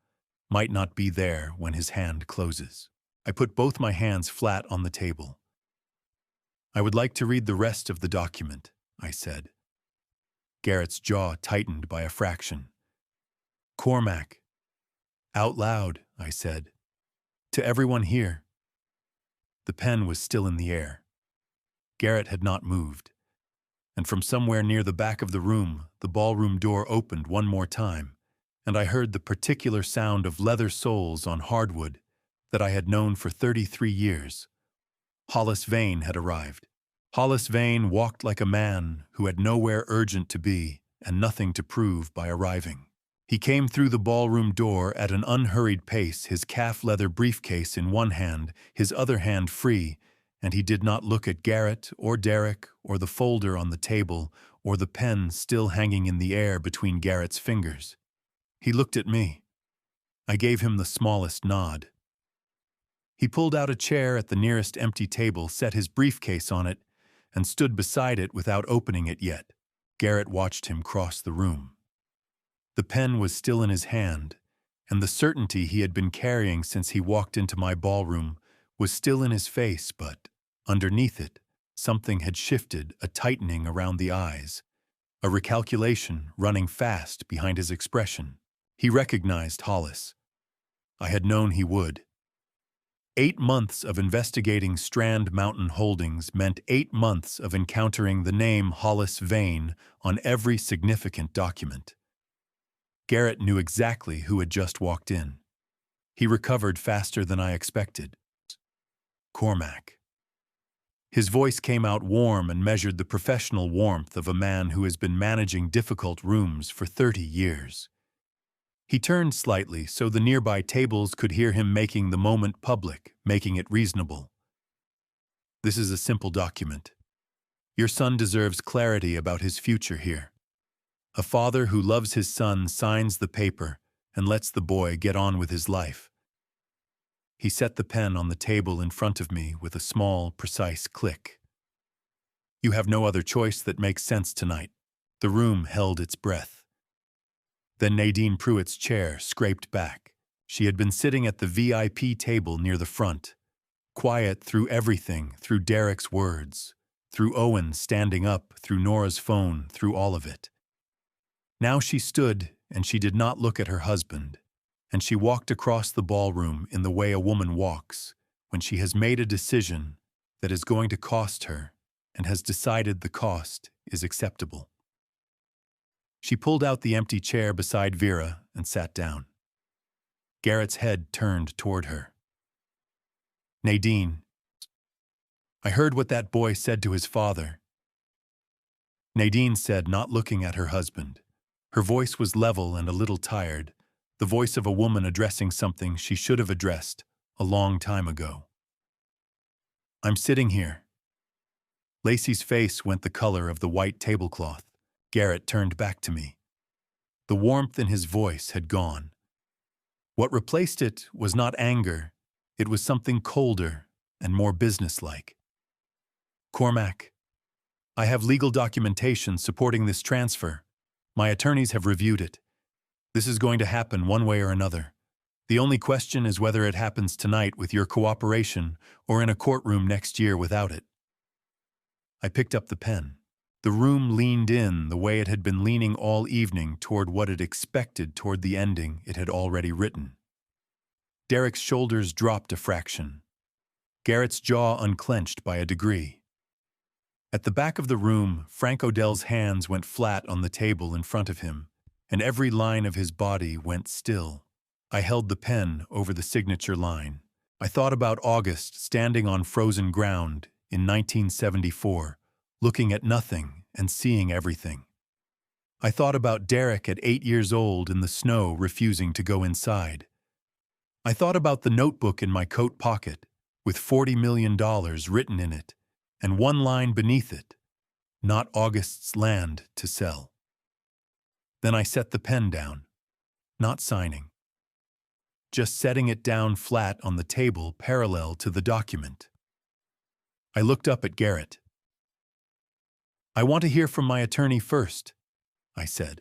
might not be there when his hand closes. I put both my hands flat on the table. "I would like to read the rest of the document," I said. Garrett's jaw tightened by a fraction. "Cormac." "Out loud," I said. "To everyone here." The pen was still in the air. Garrett had not moved. And from somewhere near the back of the room, the ballroom door opened one more time, and I heard the particular sound of leather soles on hardwood that I had known for 33 years. Hollis Vane had arrived. Hollis Vane walked like a man who had nowhere urgent to be and nothing to prove by arriving. He came through the ballroom door at an unhurried pace, his calf leather briefcase in one hand, his other hand free, and he did not look at Garrett or Derek or the folder on the table or the pen still hanging in the air between Garrett's fingers. He looked at me. I gave him the smallest nod. He pulled out a chair at the nearest empty table, set his briefcase on it, and stood beside it without opening it yet. Garrett watched him cross the room. The pen was still in his hand, and the certainty he had been carrying since he walked into my ballroom was still in his face, but underneath it, something had shifted, a tightening around the eyes, a recalculation running fast behind his expression. He recognized Hollis. I had known he would. 8 months of investigating Strand Mountain Holdings meant 8 months of encountering the name Hollis Vane on every significant document. Garrett knew exactly who had just walked in. He recovered faster than I expected. Cormac. His voice came out warm and measured the professional warmth of a man who has been managing difficult rooms for 30 years. He turned slightly so the nearby tables could hear him making the moment public, making it reasonable. This is a simple document. Your son deserves clarity about his future here. A father who loves his son signs the paper and lets the boy get on with his life. He set the pen on the table in front of me with a small, precise click. You have no other choice that makes sense tonight. The room held its breath. Then Nadine Pruitt's chair scraped back. She had been sitting at the VIP table near the front, quiet through everything, through Derek's words, through Owen standing up, through Nora's phone, through all of it. Now she stood, and she did not look at her husband, and she walked across the ballroom in the way a woman walks when she has made a decision that is going to cost her and has decided the cost is acceptable. She pulled out the empty chair beside Vera and sat down. Garrett's head turned toward her. Nadine, I heard what that boy said to his father. Nadine said, not looking at her husband. Her voice was level and a little tired, the voice of a woman addressing something she should have addressed a long time ago. I'm sitting here. Lacey's face went the color of the white tablecloth. Garrett turned back to me. The warmth in his voice had gone. What replaced it was not anger. It was something colder and more businesslike. Cormac, I have legal documentation supporting this transfer. My attorneys have reviewed it. This is going to happen one way or another. The only question is whether it happens tonight with your cooperation or in a courtroom next year without it. I picked up the pen. The room leaned in the way it had been leaning all evening toward what it expected toward the ending it had already written. Derek's shoulders dropped a fraction. Garrett's jaw unclenched by a degree. At the back of the room, Frank Odell's hands went flat on the table in front of him, and every line of his body went still. I held the pen over the signature line. I thought about August standing on frozen ground in 1974, looking at nothing and seeing everything. I thought about Derek at 8 years old in the snow refusing to go inside. I thought about the notebook in my coat pocket with $40 million written in it and one line beneath it, not August's land to sell. Then I set the pen down, not signing, just setting it down flat on the table parallel to the document. I looked up at Garrett. I want to hear from my attorney first, I said.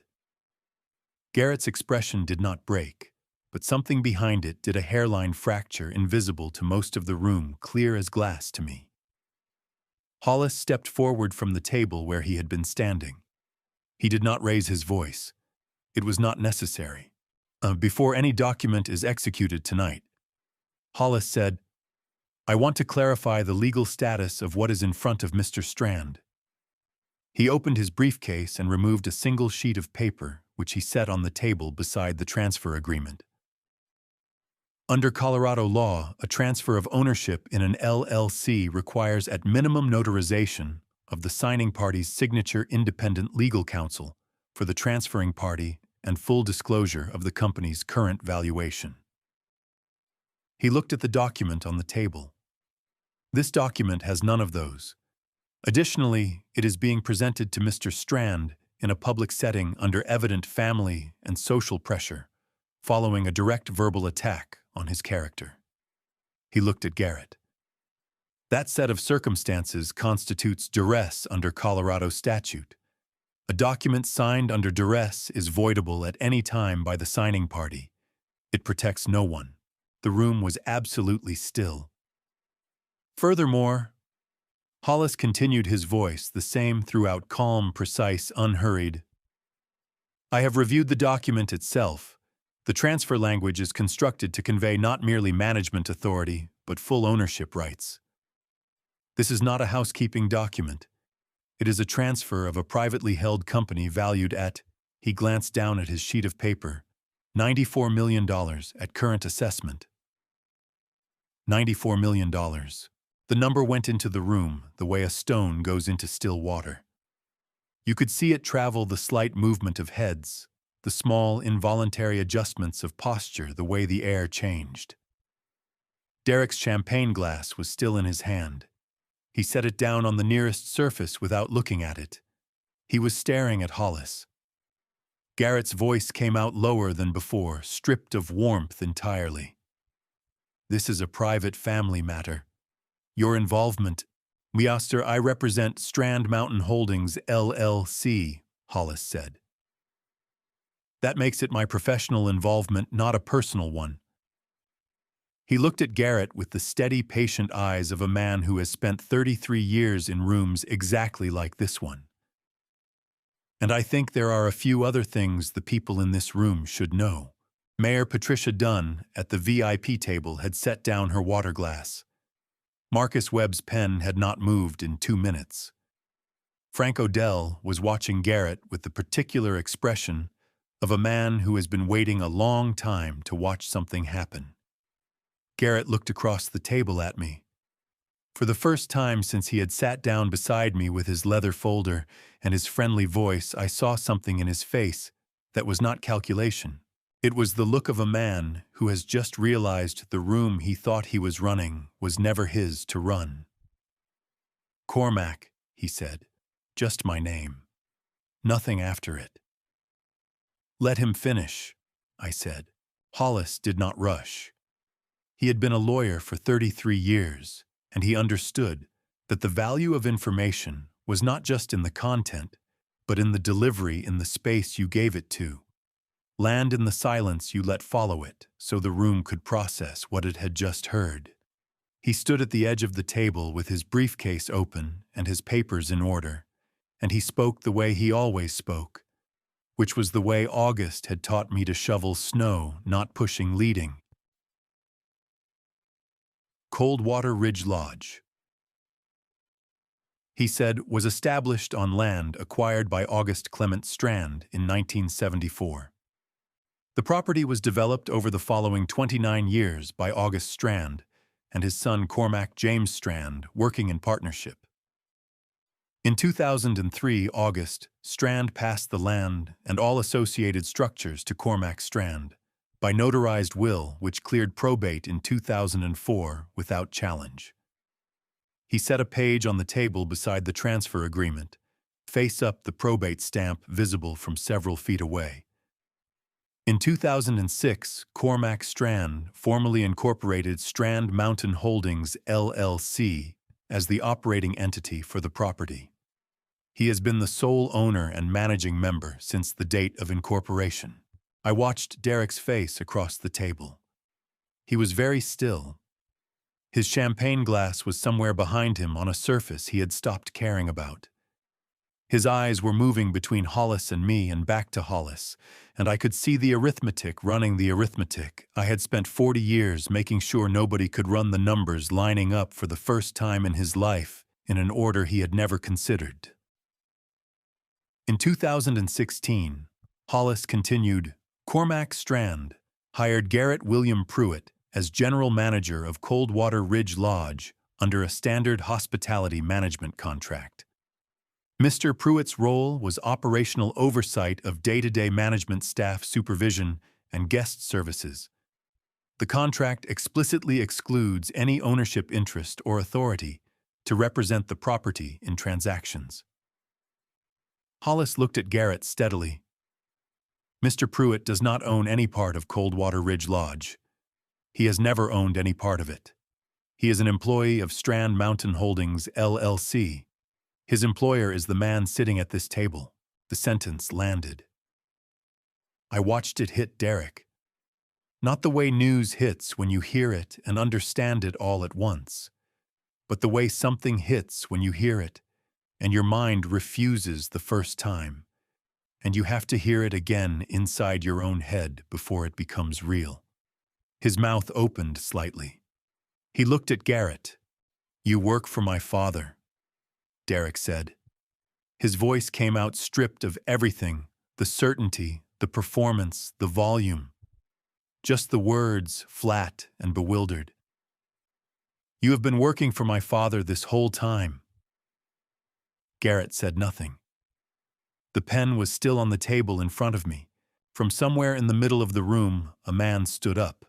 Garrett's expression did not break, but something behind it did, a hairline fracture invisible to most of the room, clear as glass to me. Hollis stepped forward from the table where he had been standing. He did not raise his voice. It was not necessary. Before any document is executed tonight, Hollis said, I want to clarify the legal status of what is in front of Mr. Strand. He opened his briefcase and removed a single sheet of paper, which he set on the table beside the transfer agreement. Under Colorado law, a transfer of ownership in an LLC requires at minimum notarization of the signing party's signature independent legal counsel for the transferring party and full disclosure of the company's current valuation. He looked at the document on the table. This document has none of those. Additionally, it is being presented to Mr. Strand in a public setting under evident family and social pressure, following a direct verbal attack on his character. He looked at Garrett. That set of circumstances constitutes duress under Colorado statute. A document signed under duress is voidable at any time by the signing party. It protects no one. The room was absolutely still. Furthermore, Hollis continued, his voice the same throughout, calm, precise, unhurried. I have reviewed the document itself. The transfer language is constructed to convey not merely management authority, but full ownership rights. This is not a housekeeping document. It is a transfer of a privately held company valued at, he glanced down at his sheet of paper, $94 million at current assessment. $94 million. The number went into the room the way a stone goes into still water. You could see it travel, the slight movement of heads, the small, involuntary adjustments of posture, the way the air changed. Derek's champagne glass was still in his hand. He set it down on the nearest surface without looking at it. He was staring at Hollis. Garrett's voice came out lower than before, stripped of warmth entirely. This is a private family matter. Your involvement, Miaster, I represent Strand Mountain Holdings, LLC, Hollis said. That makes it my professional involvement, not a personal one. He looked at Garrett with the steady, patient eyes of a man who has spent 33 years in rooms exactly like this one. And I think there are a few other things the people in this room should know. Mayor Patricia Dunn, at the VIP table, had set down her water glass. Marcus Webb's pen had not moved in 2 minutes. Frank Odell was watching Garrett with the particular expression of a man who has been waiting a long time to watch something happen. Garrett looked across the table at me. For the first time since he had sat down beside me with his leather folder and his friendly voice, I saw something in his face that was not calculation. It was the look of a man who has just realized the room he thought he was running was never his to run. Cormac, he said, just my name. Nothing after it. Let him finish, I said. Hollis did not rush. He had been a lawyer for 33 years, and he understood that the value of information was not just in the content, but in the delivery, in the space you gave it to. Land in the silence you let follow it, so the room could process what it had just heard. He stood at the edge of the table with his briefcase open and his papers in order, and he spoke the way he always spoke, which was the way August had taught me to shovel snow, not pushing, leading. Coldwater Ridge Lodge, he said, was established on land acquired by August Clement Strand in 1974. The property was developed over the following 29 years by August Strand and his son Cormac James Strand, working in partnership. In 2003, August Strand passed the land and all associated structures to Cormac Strand by notarized will, which cleared probate in 2004 without challenge. He set a page on the table beside the transfer agreement, face up, the probate stamp visible from several feet away. In 2006, Cormac Strand formally incorporated Strand Mountain Holdings, LLC, as the operating entity for the property. He has been the sole owner and managing member since the date of incorporation. I watched Derek's face across the table. He was very still. His champagne glass was somewhere behind him on a surface he had stopped caring about. His eyes were moving between Hollis and me and back to Hollis, and I could see the arithmetic running the arithmetic. I had spent 40 years making sure nobody could run the numbers lining up for the first time in his life in an order he had never considered. In 2016, Hollis continued, Cormac Strand hired Garrett William Pruitt as general manager of Coldwater Ridge Lodge under a standard hospitality management contract. Mr. Pruitt's role was operational oversight of day-to-day management staff supervision and guest services. The contract explicitly excludes any ownership interest or authority to represent the property in transactions. Hollis looked at Garrett steadily. Mr. Pruitt does not own any part of Coldwater Ridge Lodge. He has never owned any part of it. He is an employee of Strand Mountain Holdings, LLC. His employer is the man sitting at this table. The sentence landed. I watched it hit Derek. Not the way news hits when you hear it and understand it all at once, but the way something hits when you hear it and your mind refuses the first time, and you have to hear it again inside your own head before it becomes real. His mouth opened slightly. He looked at Garrett. "You work for my father," Derek said. His voice came out stripped of everything, the certainty, the performance, the volume. Just the words, flat and bewildered. "You have been working for my father this whole time." Garrett said nothing. The pen was still on the table in front of me. From somewhere in the middle of the room, a man stood up.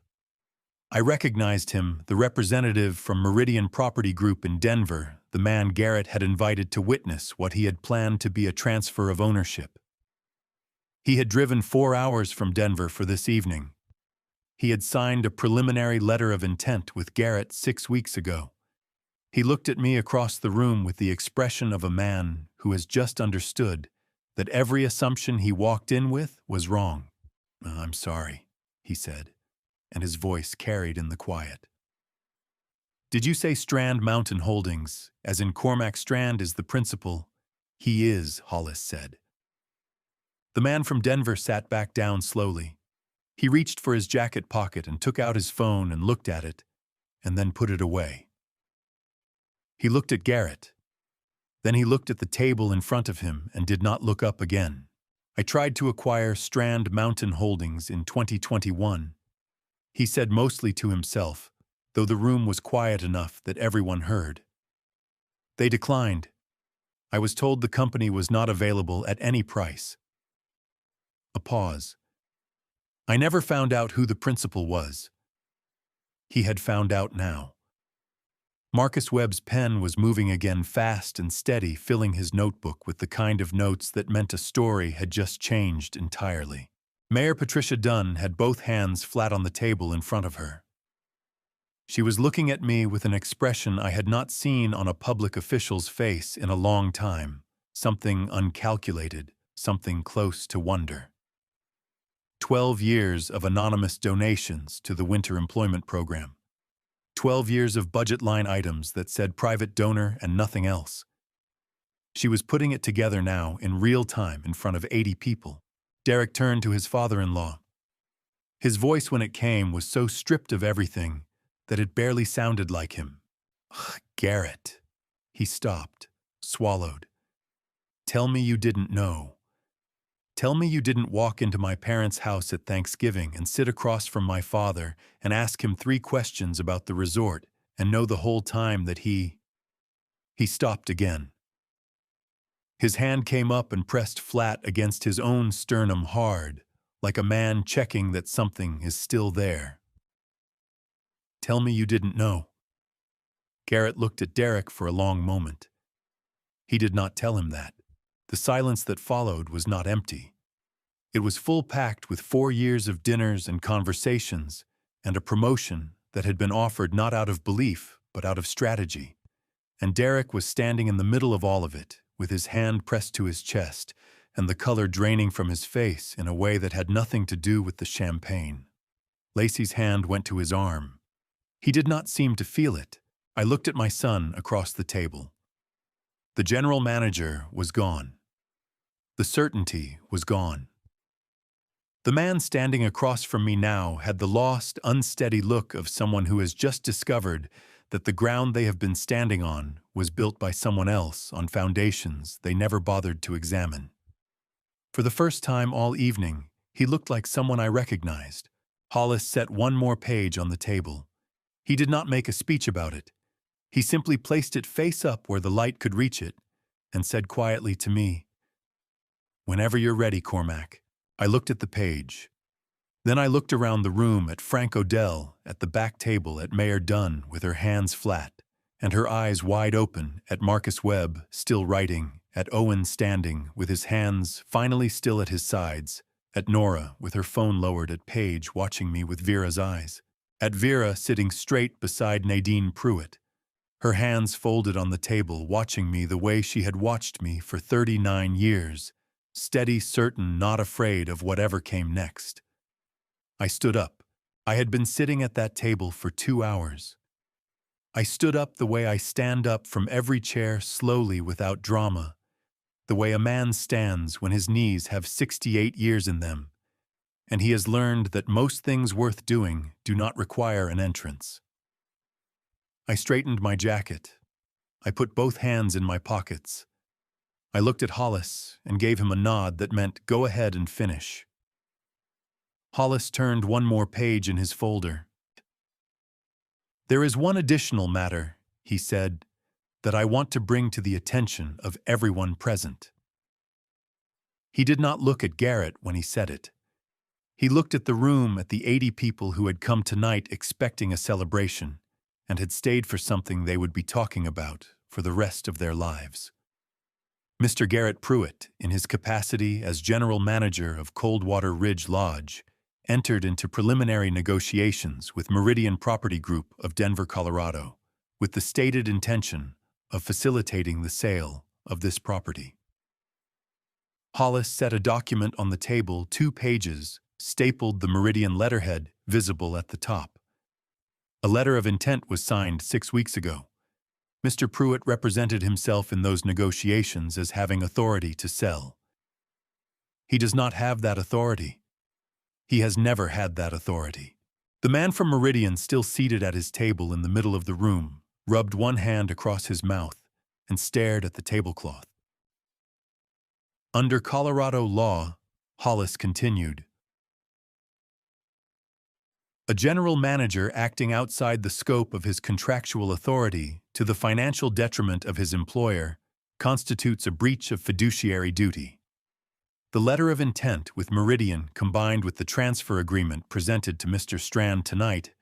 I recognized him, the representative from Meridian Property Group in Denver, the man Garrett had invited to witness what he had planned to be a transfer of ownership. He had driven 4 hours from Denver for this evening. He had signed a preliminary letter of intent with Garrett 6 weeks ago. He looked at me across the room with the expression of a man who has just understood that every assumption he walked in with was wrong. "I'm sorry," he said, and his voice carried in the quiet. "Did you say Strand Mountain Holdings, as in Cormac Strand is the principal?" "He is," Hollis said. The man from Denver sat back down slowly. He reached for his jacket pocket and took out his phone and looked at it, and then put it away. He looked at Garrett. Then he looked at the table in front of him and did not look up again. "I tried to acquire Strand Mountain Holdings in 2021. He said mostly to himself, though the room was quiet enough that everyone heard. "They declined. I was told the company was not available at any price." A pause. "I never found out who the principal was." He had found out now. Marcus Webb's pen was moving again fast and steady, filling his notebook with the kind of notes that meant a story had just changed entirely. Mayor Patricia Dunn had both hands flat on the table in front of her. She was looking at me with an expression I had not seen on a public official's face in a long time, something uncalculated, something close to wonder. 12 years of anonymous donations to the Winter Employment Program. 12 years of budget line items that said private donor and nothing else. She was putting it together now in real time in front of 80 people. Derek turned to his father-in-law. His voice when it came was so stripped of everything that it barely sounded like him. "Garrett." He stopped, swallowed. "Tell me you didn't know. Tell me you didn't walk into my parents' house at Thanksgiving and sit across from my father and ask him 3 questions about the resort and know the whole time that he stopped again. His hand came up and pressed flat against his own sternum hard, like a man checking that something is still there. "Tell me you didn't know." Garrett looked at Derek for a long moment. He did not tell him that. The silence that followed was not empty. It was full-packed with 4 years of dinners and conversations and a promotion that had been offered not out of belief but out of strategy. And Derek was standing in the middle of all of it, with his hand pressed to his chest and the color draining from his face in a way that had nothing to do with the champagne. Lacey's hand went to his arm. He did not seem to feel it. I looked at my son across the table. The general manager was gone. The certainty was gone. The man standing across from me now had the lost, unsteady look of someone who has just discovered that the ground they have been standing on was built by someone else on foundations they never bothered to examine. For the first time all evening, he looked like someone I recognized. Hollis set one more page on the table. He did not make a speech about it. He simply placed it face up where the light could reach it and said quietly to me, "Whenever you're ready, Cormac." I looked at the page. Then I looked around the room at Frank Odell at the back table, at Mayor Dunn with her hands flat and her eyes wide open, at Marcus Webb still writing, at Owen standing with his hands finally still at his sides, at Nora with her phone lowered, at Paige watching me with Vera's eyes, at Vera sitting straight beside Nadine Pruitt, her hands folded on the table, watching me the way she had watched me for 39 years, steady, certain, not afraid of whatever came next. I stood up. I had been sitting at that table for 2 hours. I stood up the way I stand up from every chair, slowly, without drama, the way a man stands when his knees have 68 years in them, and he has learned that most things worth doing do not require an entrance. I straightened my jacket. I put both hands in my pockets. I looked at Hollis and gave him a nod that meant, "Go ahead and finish." Hollis turned one more page in his folder. "There is one additional matter," he said, "that I want to bring to the attention of everyone present." He did not look at Garrett when he said it. He looked at the room, at the 80 people who had come tonight expecting a celebration and had stayed for something they would be talking about for the rest of their lives. Mr. Garrett Pruitt, in his capacity as general manager of Coldwater Ridge Lodge, entered into preliminary negotiations with Meridian Property Group of Denver, Colorado, with the stated intention of facilitating the sale of this property. Hollis set a document on the table, 2 pages, stapled the Meridian letterhead visible at the top. A letter of intent was signed 6 weeks ago. Mr. Pruitt represented himself in those negotiations as having authority to sell. He does not have that authority. He has never had that authority. The man from Meridian, still seated at his table in the middle of the room, rubbed one hand across his mouth and stared at the tablecloth. Under Colorado law, Hollis continued, a general manager acting outside the scope of his contractual authority to the financial detriment of his employer constitutes a breach of fiduciary duty. The letter of intent with Meridian, combined with the transfer agreement presented to Mr. Strand tonight,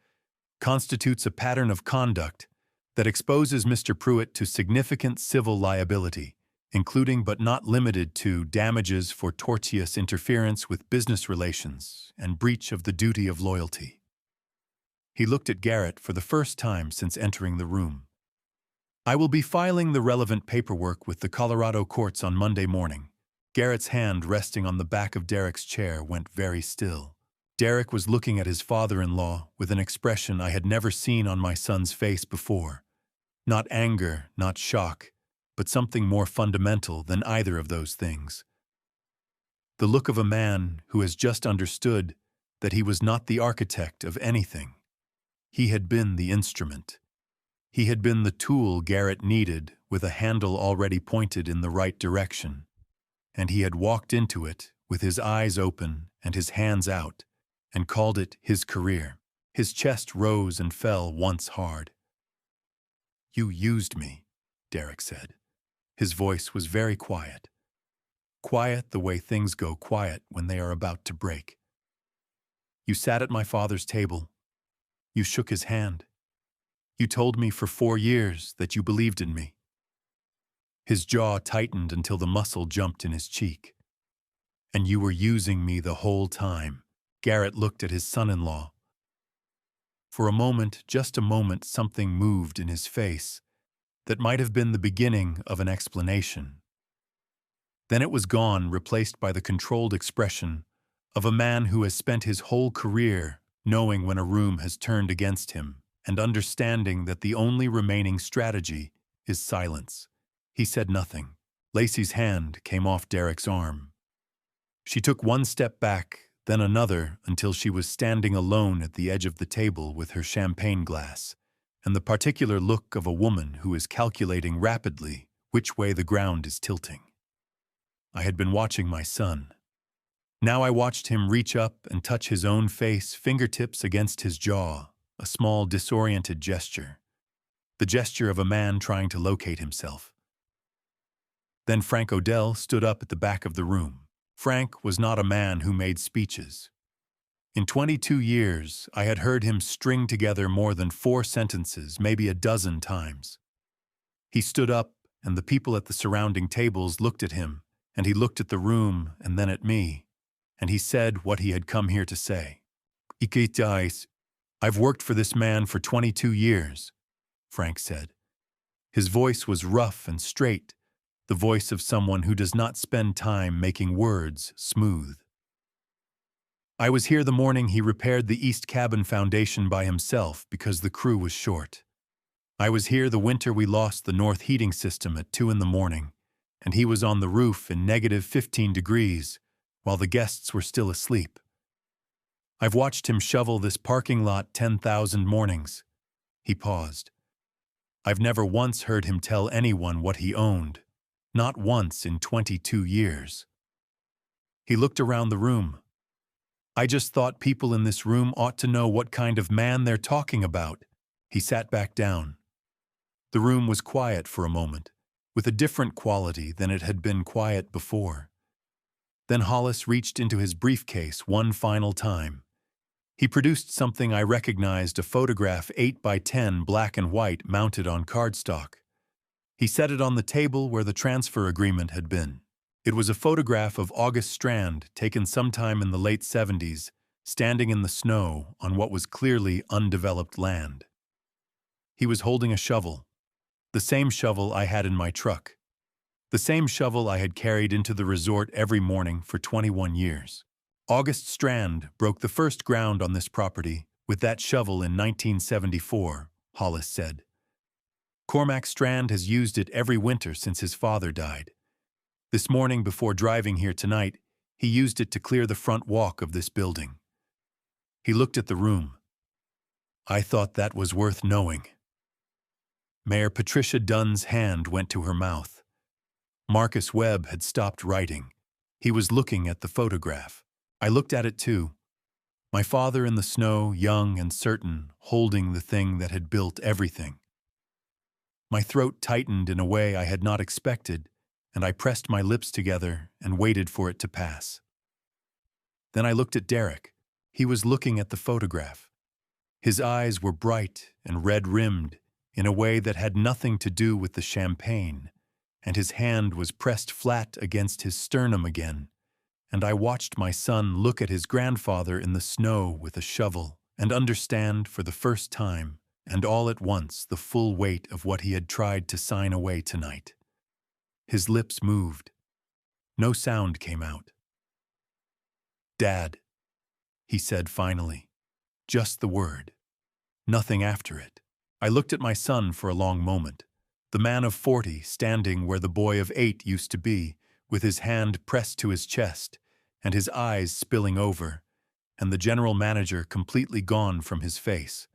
constitutes a pattern of conduct that exposes Mr. Pruitt to significant civil liability, including but not limited to damages for tortious interference with business relations and breach of the duty of loyalty. He looked at Garrett for the first time since entering the room. I will be filing the relevant paperwork with the Colorado courts on Monday morning. Garrett's hand resting on the back of Derek's chair went very still. Derek was looking at his father-in-law with an expression I had never seen on my son's face before. Not anger, not shock, but something more fundamental than either of those things. The look of a man who has just understood that he was not the architect of anything. He had been the instrument. He had been the tool Garrett needed, with a handle already pointed in the right direction. And he had walked into it with his eyes open and his hands out, and called it his career. His chest rose and fell once hard. "You used me," Derek said. His voice was very quiet. Quiet the way things go quiet when they are about to break. "You sat at my father's table. You shook his hand. You told me for 4 years that you believed in me." His jaw tightened until the muscle jumped in his cheek. "And you were using me the whole time." Garrett looked at his son-in-law. For a moment, just a moment, something moved in his face that might have been the beginning of an explanation. Then it was gone, replaced by the controlled expression of a man who has spent his whole career knowing when a room has turned against him and understanding that the only remaining strategy is silence. He said nothing. Lacey's hand came off Derek's arm. She took one step back, then another, until she was standing alone at the edge of the table with her champagne glass, and the particular look of a woman who is calculating rapidly which way the ground is tilting. I had been watching my son. Now I watched him reach up and touch his own face, fingertips against his jaw, a small disoriented gesture. The gesture of a man trying to locate himself. Then Frank Odell stood up at the back of the room. Frank was not a man who made speeches. In 22 years, I had heard him string together more than 4 sentences, maybe a dozen times. He stood up, and the people at the surrounding tables looked at him, and he looked at the room and then at me, and he said what he had come here to say. I've worked for this man for 22 years, Frank said. His voice was rough and straight, the voice of someone who does not spend time making words smooth. I was here the morning he repaired the East Cabin foundation by himself because the crew was short. I was here the winter we lost the north heating system at 2 in the morning, and he was on the roof in -15 degrees while the guests were still asleep. I've watched him shovel this parking lot 10,000 mornings. He paused. I've never once heard him tell anyone what he owned, not once in 22 years. He looked around the room. I just thought people in this room ought to know what kind of man they're talking about. He sat back down. The room was quiet for a moment, with a different quality than it had been quiet before. Then Hollis reached into his briefcase one final time. He produced something I recognized, a photograph 8 by 10 black and white mounted on cardstock. He set it on the table where the transfer agreement had been. It was a photograph of August Strand taken sometime in the late 70s, standing in the snow on what was clearly undeveloped land. He was holding a shovel, the same shovel I had in my truck, the same shovel I had carried into the resort every morning for 21 years. August Strand broke the first ground on this property with that shovel in 1974, Hollis said. Cormac Strand has used it every winter since his father died. This morning before driving here tonight, he used it to clear the front walk of this building. He looked at the room. I thought that was worth knowing. Mayor Patricia Dunn's hand went to her mouth. Marcus Webb had stopped writing. He was looking at the photograph. I looked at it too. My father in the snow, young and certain, holding the thing that had built everything. My throat tightened in a way I had not expected, and I pressed my lips together and waited for it to pass. Then I looked at Derek. He was looking at the photograph. His eyes were bright and red-rimmed in a way that had nothing to do with the champagne, and his hand was pressed flat against his sternum again, and I watched my son look at his grandfather in the snow with a shovel and understand for the first time and all at once the full weight of what he had tried to sign away tonight. His lips moved. No sound came out. "Dad," he said finally. Just the word. Nothing after it. I looked at my son for a long moment, the man of 40 standing where the boy of 8 used to be, with his hand pressed to his chest, and his eyes spilling over, and the general manager completely gone from his face.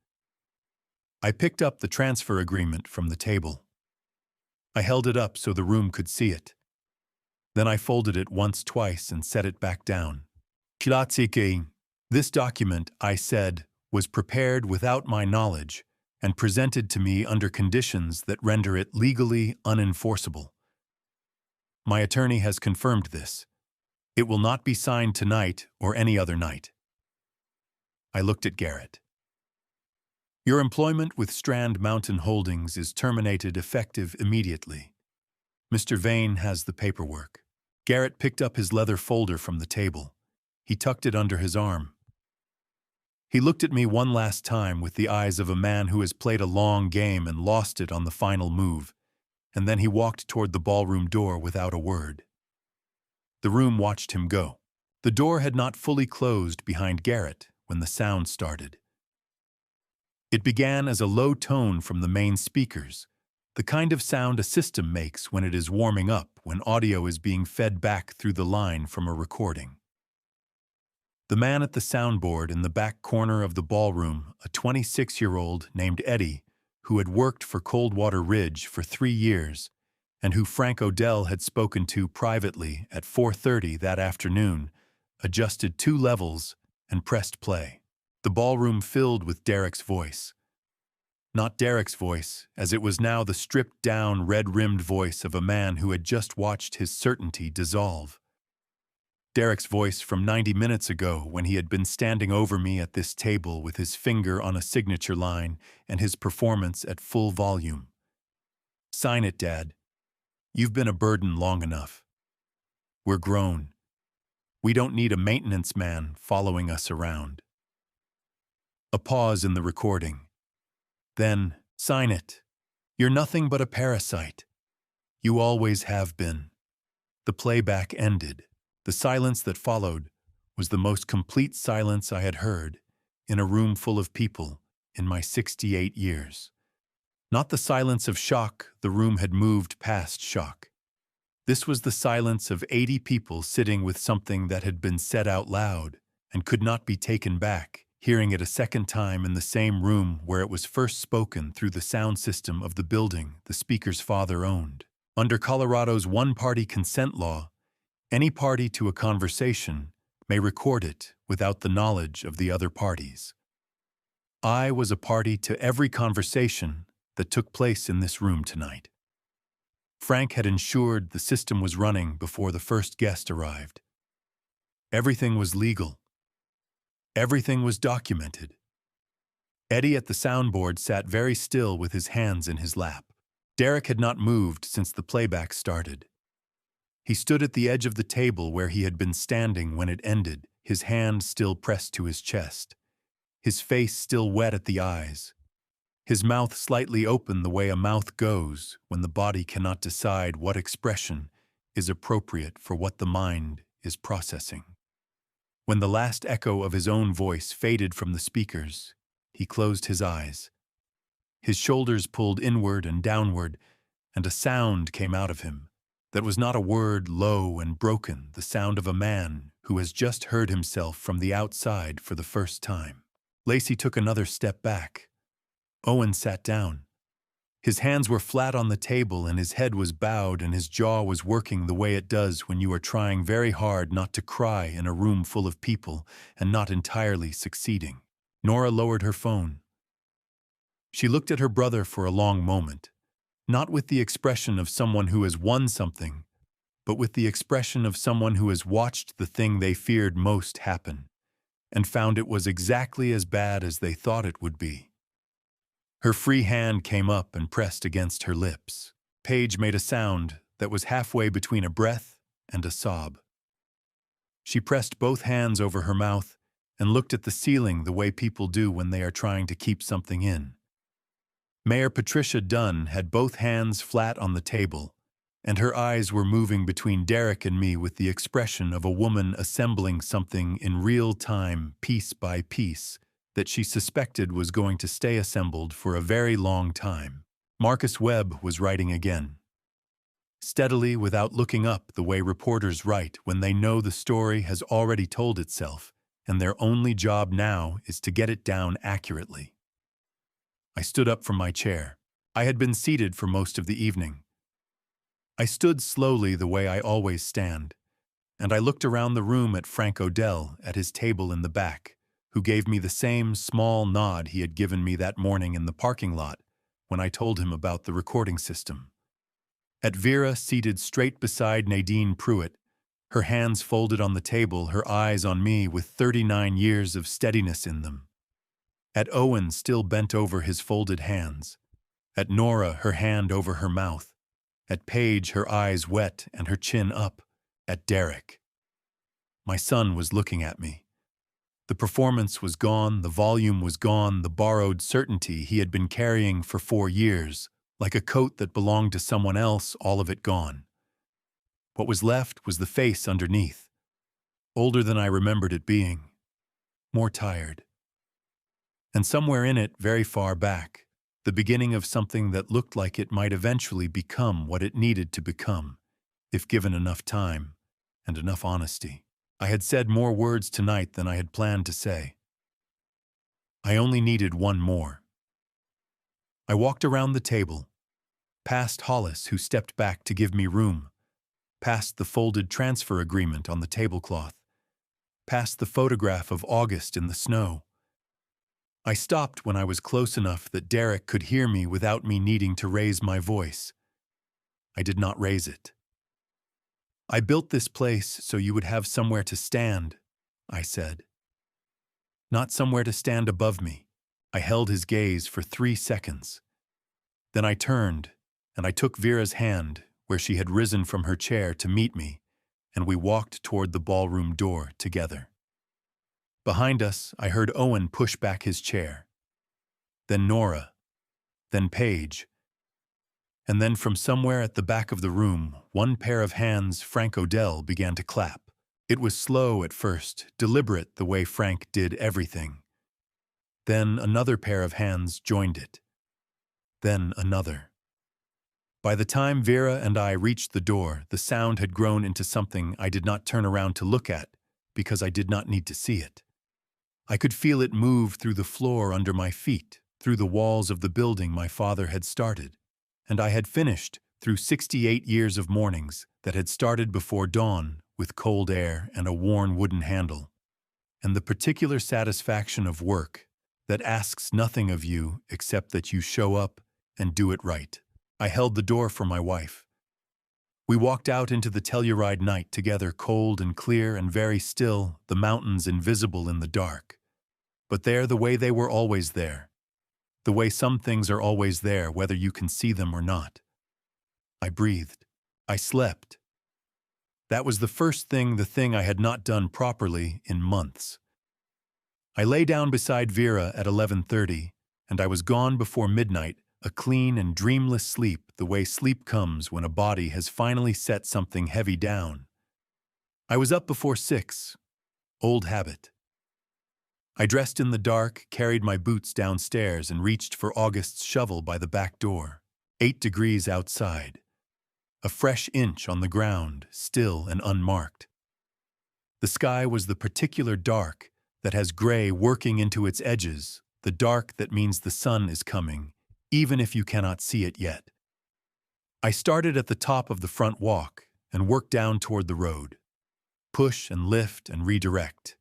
I picked up the transfer agreement from the table. I held it up so the room could see it. Then I folded it once, twice, and set it back down. This document, I said, was prepared without my knowledge and presented to me under conditions that render it legally unenforceable. My attorney has confirmed this. It will not be signed tonight or any other night. I looked at Garrett. Your employment with Strand Mountain Holdings is terminated effective immediately. Mr. Vane has the paperwork. Garrett picked up his leather folder from the table. He tucked it under his arm. He looked at me one last time with the eyes of a man who has played a long game and lost it on the final move, and then he walked toward the ballroom door without a word. The room watched him go. The door had not fully closed behind Garrett when the sound started. It began as a low tone from the main speakers, the kind of sound a system makes when it is warming up, when audio is being fed back through the line from a recording. The man at the soundboard in the back corner of the ballroom, a 26-year-old named Eddie, who had worked for Coldwater Ridge for 3 years, and who Frank Odell had spoken to privately at 4:30 that afternoon, adjusted 2 levels and pressed play. The ballroom filled with Derek's voice. Not Derek's voice, as it was now the stripped-down, red-rimmed voice of a man who had just watched his certainty dissolve. Derek's voice from 90 minutes ago when he had been standing over me at this table with his finger on a signature line and his performance at full volume. Sign it, Dad. You've been a burden long enough. We're grown. We don't need a maintenance man following us around. A pause in the recording. Then, sign it. You're nothing but a parasite. You always have been. The playback ended. The silence that followed was the most complete silence I had heard in a room full of people in my 68 years. Not the silence of shock, the room had moved past shock. This was the silence of 80 people sitting with something that had been said out loud and could not be taken back, hearing it a second time in the same room where it was first spoken through the sound system of the building the speaker's father owned. Under Colorado's one-party consent law, any party to a conversation may record it without the knowledge of the other parties. I was a party to every conversation that took place in this room tonight. Frank had ensured the system was running before the first guest arrived. Everything was legal. Everything was documented. Eddie at the soundboard sat very still with his hands in his lap. Derek had not moved since the playback started. He stood at the edge of the table where he had been standing when it ended, his hand still pressed to his chest, his face still wet at the eyes, his mouth slightly open the way a mouth goes when the body cannot decide what expression is appropriate for what the mind is processing. When the last echo of his own voice faded from the speakers, he closed his eyes. His shoulders pulled inward and downward, and a sound came out of him that was not a word, low and broken, the sound of a man who has just heard himself from the outside for the first time. Lacey took another step back. Owen sat down. His hands were flat on the table and his head was bowed and his jaw was working the way it does when you are trying very hard not to cry in a room full of people and not entirely succeeding. Nora lowered her phone. She looked at her brother for a long moment, not with the expression of someone who has won something, but with the expression of someone who has watched the thing they feared most happen and found it was exactly as bad as they thought it would be. Her free hand came up and pressed against her lips. Paige made a sound that was halfway between a breath and a sob. She pressed both hands over her mouth and looked at the ceiling the way people do when they are trying to keep something in. Mayor Patricia Dunn had both hands flat on the table, and her eyes were moving between Derek and me with the expression of a woman assembling something in real time, piece by piece, that she suspected was going to stay assembled for a very long time. Marcus Webb was writing again. Steadily, without looking up the way reporters write when they know the story has already told itself, and their only job now is to get it down accurately. I stood up from my chair. I had been seated for most of the evening. I stood slowly the way I always stand, and I looked around the room at Frank Odell at his table in the back, who gave me the same small nod he had given me that morning in the parking lot when I told him about the recording system. At Vera, seated straight beside Nadine Pruitt, her hands folded on the table, her eyes on me with 39 years of steadiness in them. At Owen, still bent over his folded hands. At Nora, her hand over her mouth. At Paige, her eyes wet and her chin up. At Derek. My son was looking at me. The performance was gone, the volume was gone, the borrowed certainty he had been carrying for 4 years, like a coat that belonged to someone else, all of it gone. What was left was the face underneath, older than I remembered it being, more tired. And somewhere in it, very far back, the beginning of something that looked like it might eventually become what it needed to become, if given enough time and enough honesty. I had said more words tonight than I had planned to say. I only needed one more. I walked around the table, past Hollis, who stepped back to give me room, past the folded transfer agreement on the tablecloth, past the photograph of August in the snow. I stopped when I was close enough that Derek could hear me without me needing to raise my voice. I did not raise it. I built this place so you would have somewhere to stand, I said. Not somewhere to stand above me. I held his gaze for 3 seconds. Then I turned, and I took Vera's hand, where she had risen from her chair to meet me, and we walked toward the ballroom door together. Behind us, I heard Owen push back his chair. Then Nora. Then Paige. And then from somewhere at the back of the room, one pair of hands, Frank Odell, began to clap. It was slow at first, deliberate the way Frank did everything. Then another pair of hands joined it. Then another. By the time Vera and I reached the door, the sound had grown into something I did not turn around to look at, because I did not need to see it. I could feel it move through the floor under my feet, through the walls of the building my father had started, and I had finished through 68 years of mornings that had started before dawn with cold air and a worn wooden handle, and the particular satisfaction of work that asks nothing of you except that you show up and do it right. I held the door for my wife. We walked out into the Telluride night together, cold and clear and very still, the mountains invisible in the dark. But there the way they were always there. The way some things are always there, whether you can see them or not. I breathed. I slept. That was the thing I had not done properly in months. I lay down beside Vera at 11:30, and I was gone before midnight, a clean and dreamless sleep, the way sleep comes when a body has finally set something heavy down. I was up before 6. Old habit. I dressed in the dark, carried my boots downstairs, and reached for August's shovel by the back door. 8 degrees outside. A fresh inch on the ground, still and unmarked. The sky was the particular dark that has gray working into its edges, the dark that means the sun is coming, even if you cannot see it yet. I started at the top of the front walk and worked down toward the road. Push and lift and redirect.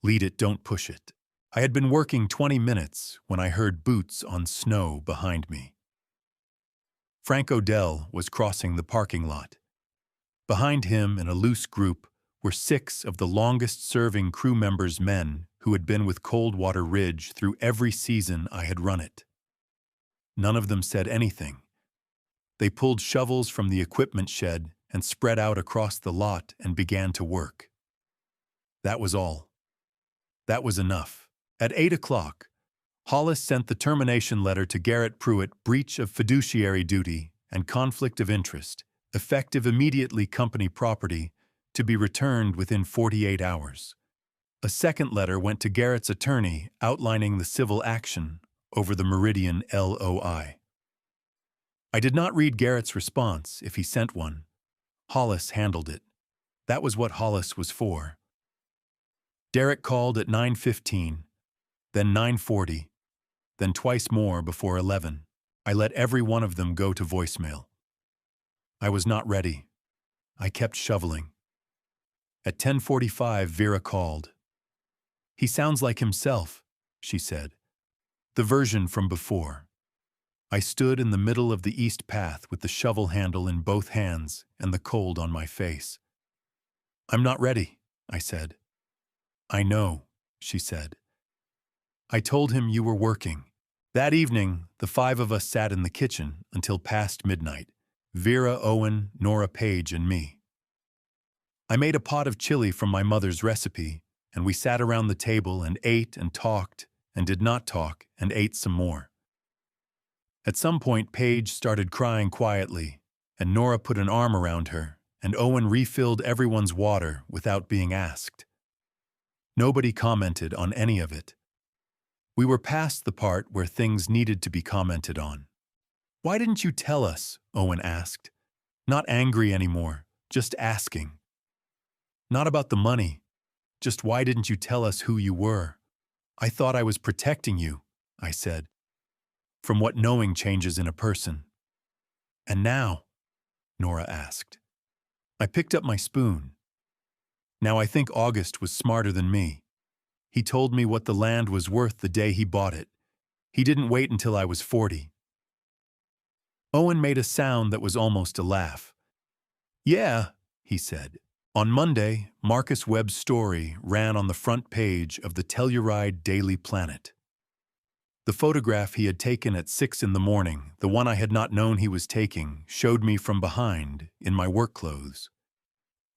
Lead it, don't push it. I had been working 20 minutes when I heard boots on snow behind me. Frank Odell was crossing the parking lot. Behind him, in a loose group, were 6 of the longest-serving crew members' men who had been with Coldwater Ridge through every season I had run it. None of them said anything. They pulled shovels from the equipment shed and spread out across the lot and began to work. That was all. That was enough. At 8 o'clock, Hollis sent the termination letter to Garrett Pruitt, breach of fiduciary duty and conflict of interest, effective immediately company property, to be returned within 48 hours. A second letter went to Garrett's attorney outlining the civil action over the Meridian LOI. I did not read Garrett's response, if he sent one. Hollis handled it. That was what Hollis was for. Derek called at 9:15, then 9:40, then twice more before 11. I let every one of them go to voicemail. I was not ready. I kept shoveling. At 10:45, Vera called. "He sounds like himself," she said. "The version from before." I stood in the middle of the east path with the shovel handle in both hands and the cold on my face. "I'm not ready," I said. "I know," she said. "I told him you were working." That evening, the 5 of us sat in the kitchen until past midnight. Vera, Owen, Nora, Paige, and me. I made a pot of chili from my mother's recipe, and we sat around the table and ate and talked and did not talk and ate some more. At some point, Paige started crying quietly, and Nora put an arm around her, and Owen refilled everyone's water without being asked. Nobody commented on any of it. We were past the part where things needed to be commented on. "Why didn't you tell us?" Owen asked. Not angry anymore, just asking. Not about the money, just why didn't you tell us who you were? "I thought I was protecting you," I said, "from what knowing changes in a person." "And now?" Nora asked. I picked up my spoon. Now I think August was smarter than me. He told me what the land was worth the day he bought it. He didn't wait until I was 40. Owen made a sound that was almost a laugh. "Yeah," he said. On Monday, Marcus Webb's story ran on the front page of the Telluride Daily Planet. The photograph he had taken at 6 in the morning, the one I had not known he was taking, showed me from behind, in my work clothes.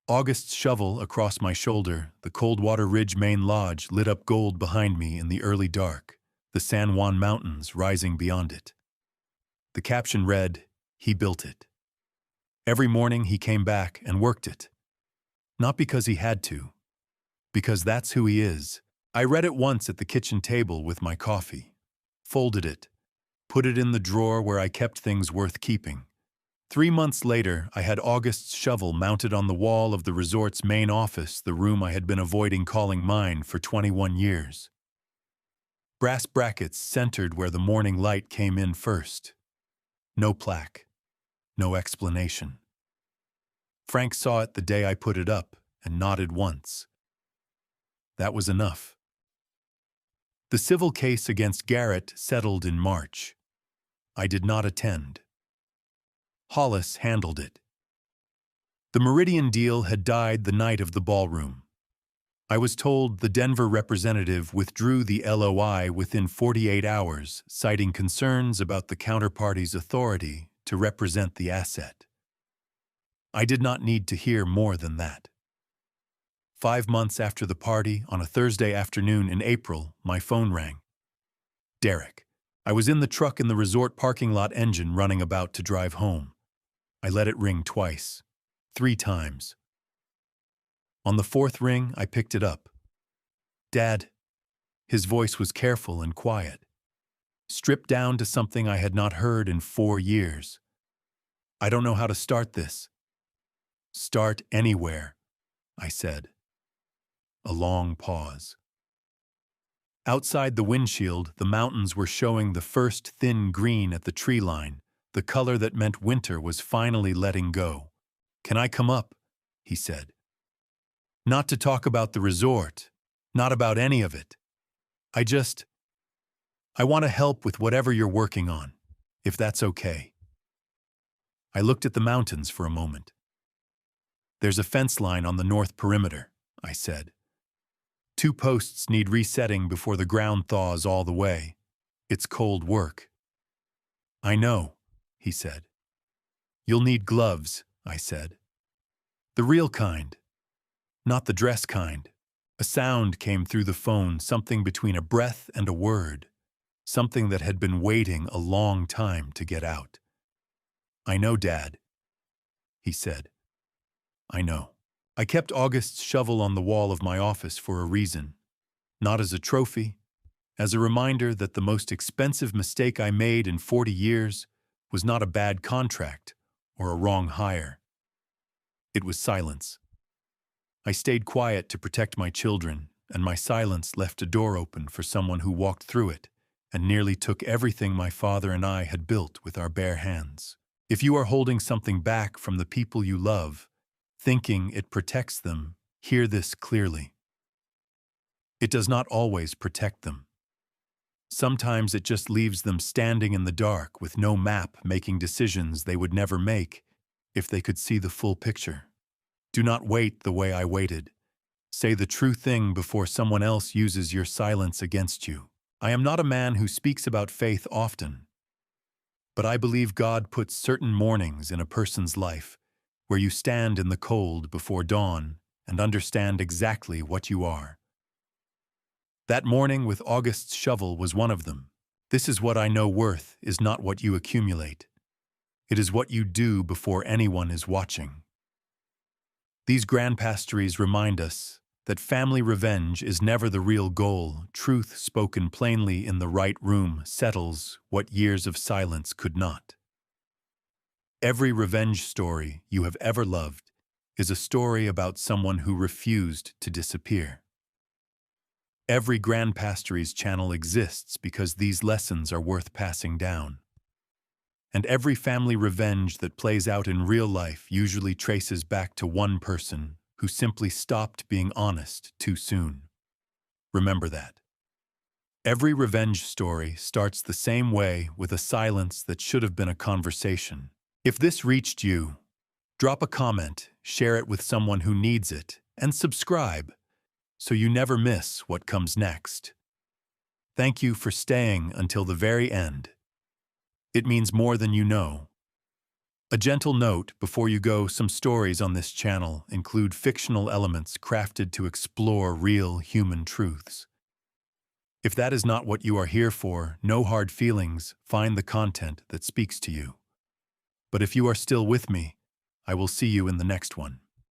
August's shovel across my shoulder, the Coldwater Ridge main lodge lit up gold behind me in the early dark, the San Juan Mountains rising beyond it. The caption read, "He built it." Every morning he came back and worked it. Not because he had to, because that's who he is. I read it once at the kitchen table with my coffee, folded it, put it in the drawer where I kept things worth keeping. 3 months later, I had August's shovel mounted on the wall of the resort's main office, the room I had been avoiding calling mine for 21 years. Brass brackets centered where the morning light came in first. No plaque, no explanation. Frank saw it the day I put it up and nodded once. That was enough. The civil case against Garrett settled in March. I did not attend. Hollis handled it. The Meridian deal had died the night of the ballroom. I was told the Denver representative withdrew the LOI within 48 hours, citing concerns about the counterparty's authority to represent the asset. I did not need to hear more than that. 5 months after the party, on a Thursday afternoon in April, my phone rang. Derek. I was in the truck in the resort parking lot, engine running about to drive home. I let it ring twice, 3 times. On the 4th ring, I picked it up. Dad. His voice was careful and quiet, stripped down to something I had not heard in 4 years. I don't know how to start this. Start anywhere, I said. A long pause. Outside the windshield, the mountains were showing the first thin green at the tree line, the color that meant winter was finally letting go. Can I come up? He said. Not to talk about the resort, not about any of it. I want to help with whatever you're working on, if that's okay. I looked at the mountains for a moment. There's a fence line on the north perimeter, I said. 2 posts need resetting before the ground thaws all the way. It's cold work. I know, he said. You'll need gloves, I said. The real kind, not the dress kind. A sound came through the phone, something between a breath and a word, something that had been waiting a long time to get out. I know, Dad, he said. I know. I kept August's shovel on the wall of my office for a reason, not as a trophy, as a reminder that the most expensive mistake I made in 40 years was not a bad contract or a wrong hire. It was silence. I stayed quiet to protect my children, and my silence left a door open for someone who walked through it and nearly took everything my father and I had built with our bare hands. If you are holding something back from the people you love, thinking it protects them, hear this clearly. It does not always protect them. Sometimes it just leaves them standing in the dark with no map, making decisions they would never make if they could see the full picture. Do not wait the way I waited. Say the true thing before someone else uses your silence against you. I am not a man who speaks about faith often, but I believe God puts certain mornings in a person's life where you stand in the cold before dawn and understand exactly what you are. That morning with August's shovel was one of them. This is what I know worth is not what you accumulate. It is what you do before anyone is watching. These grandpastories remind us that family revenge is never the real goal. Truth spoken plainly in the right room settles what years of silence could not. Every revenge story you have ever loved is a story about someone who refused to disappear. Every grandpastories channel exists because these lessons are worth passing down. And every family revenge that plays out in real life usually traces back to one person who simply stopped being honest too soon. Remember that. Every revenge story starts the same way, with a silence that should have been a conversation. If this reached you, Drop a comment, share it with someone who needs it, and subscribe so you never miss what comes next. Thank you for staying until the very end. It means more than you know. A gentle note before you go: some stories on this channel include fictional elements crafted to explore real human truths. If that is not what you are here for, no hard feelings, find the content that speaks to you. But if you are still with me, I will see you in the next one.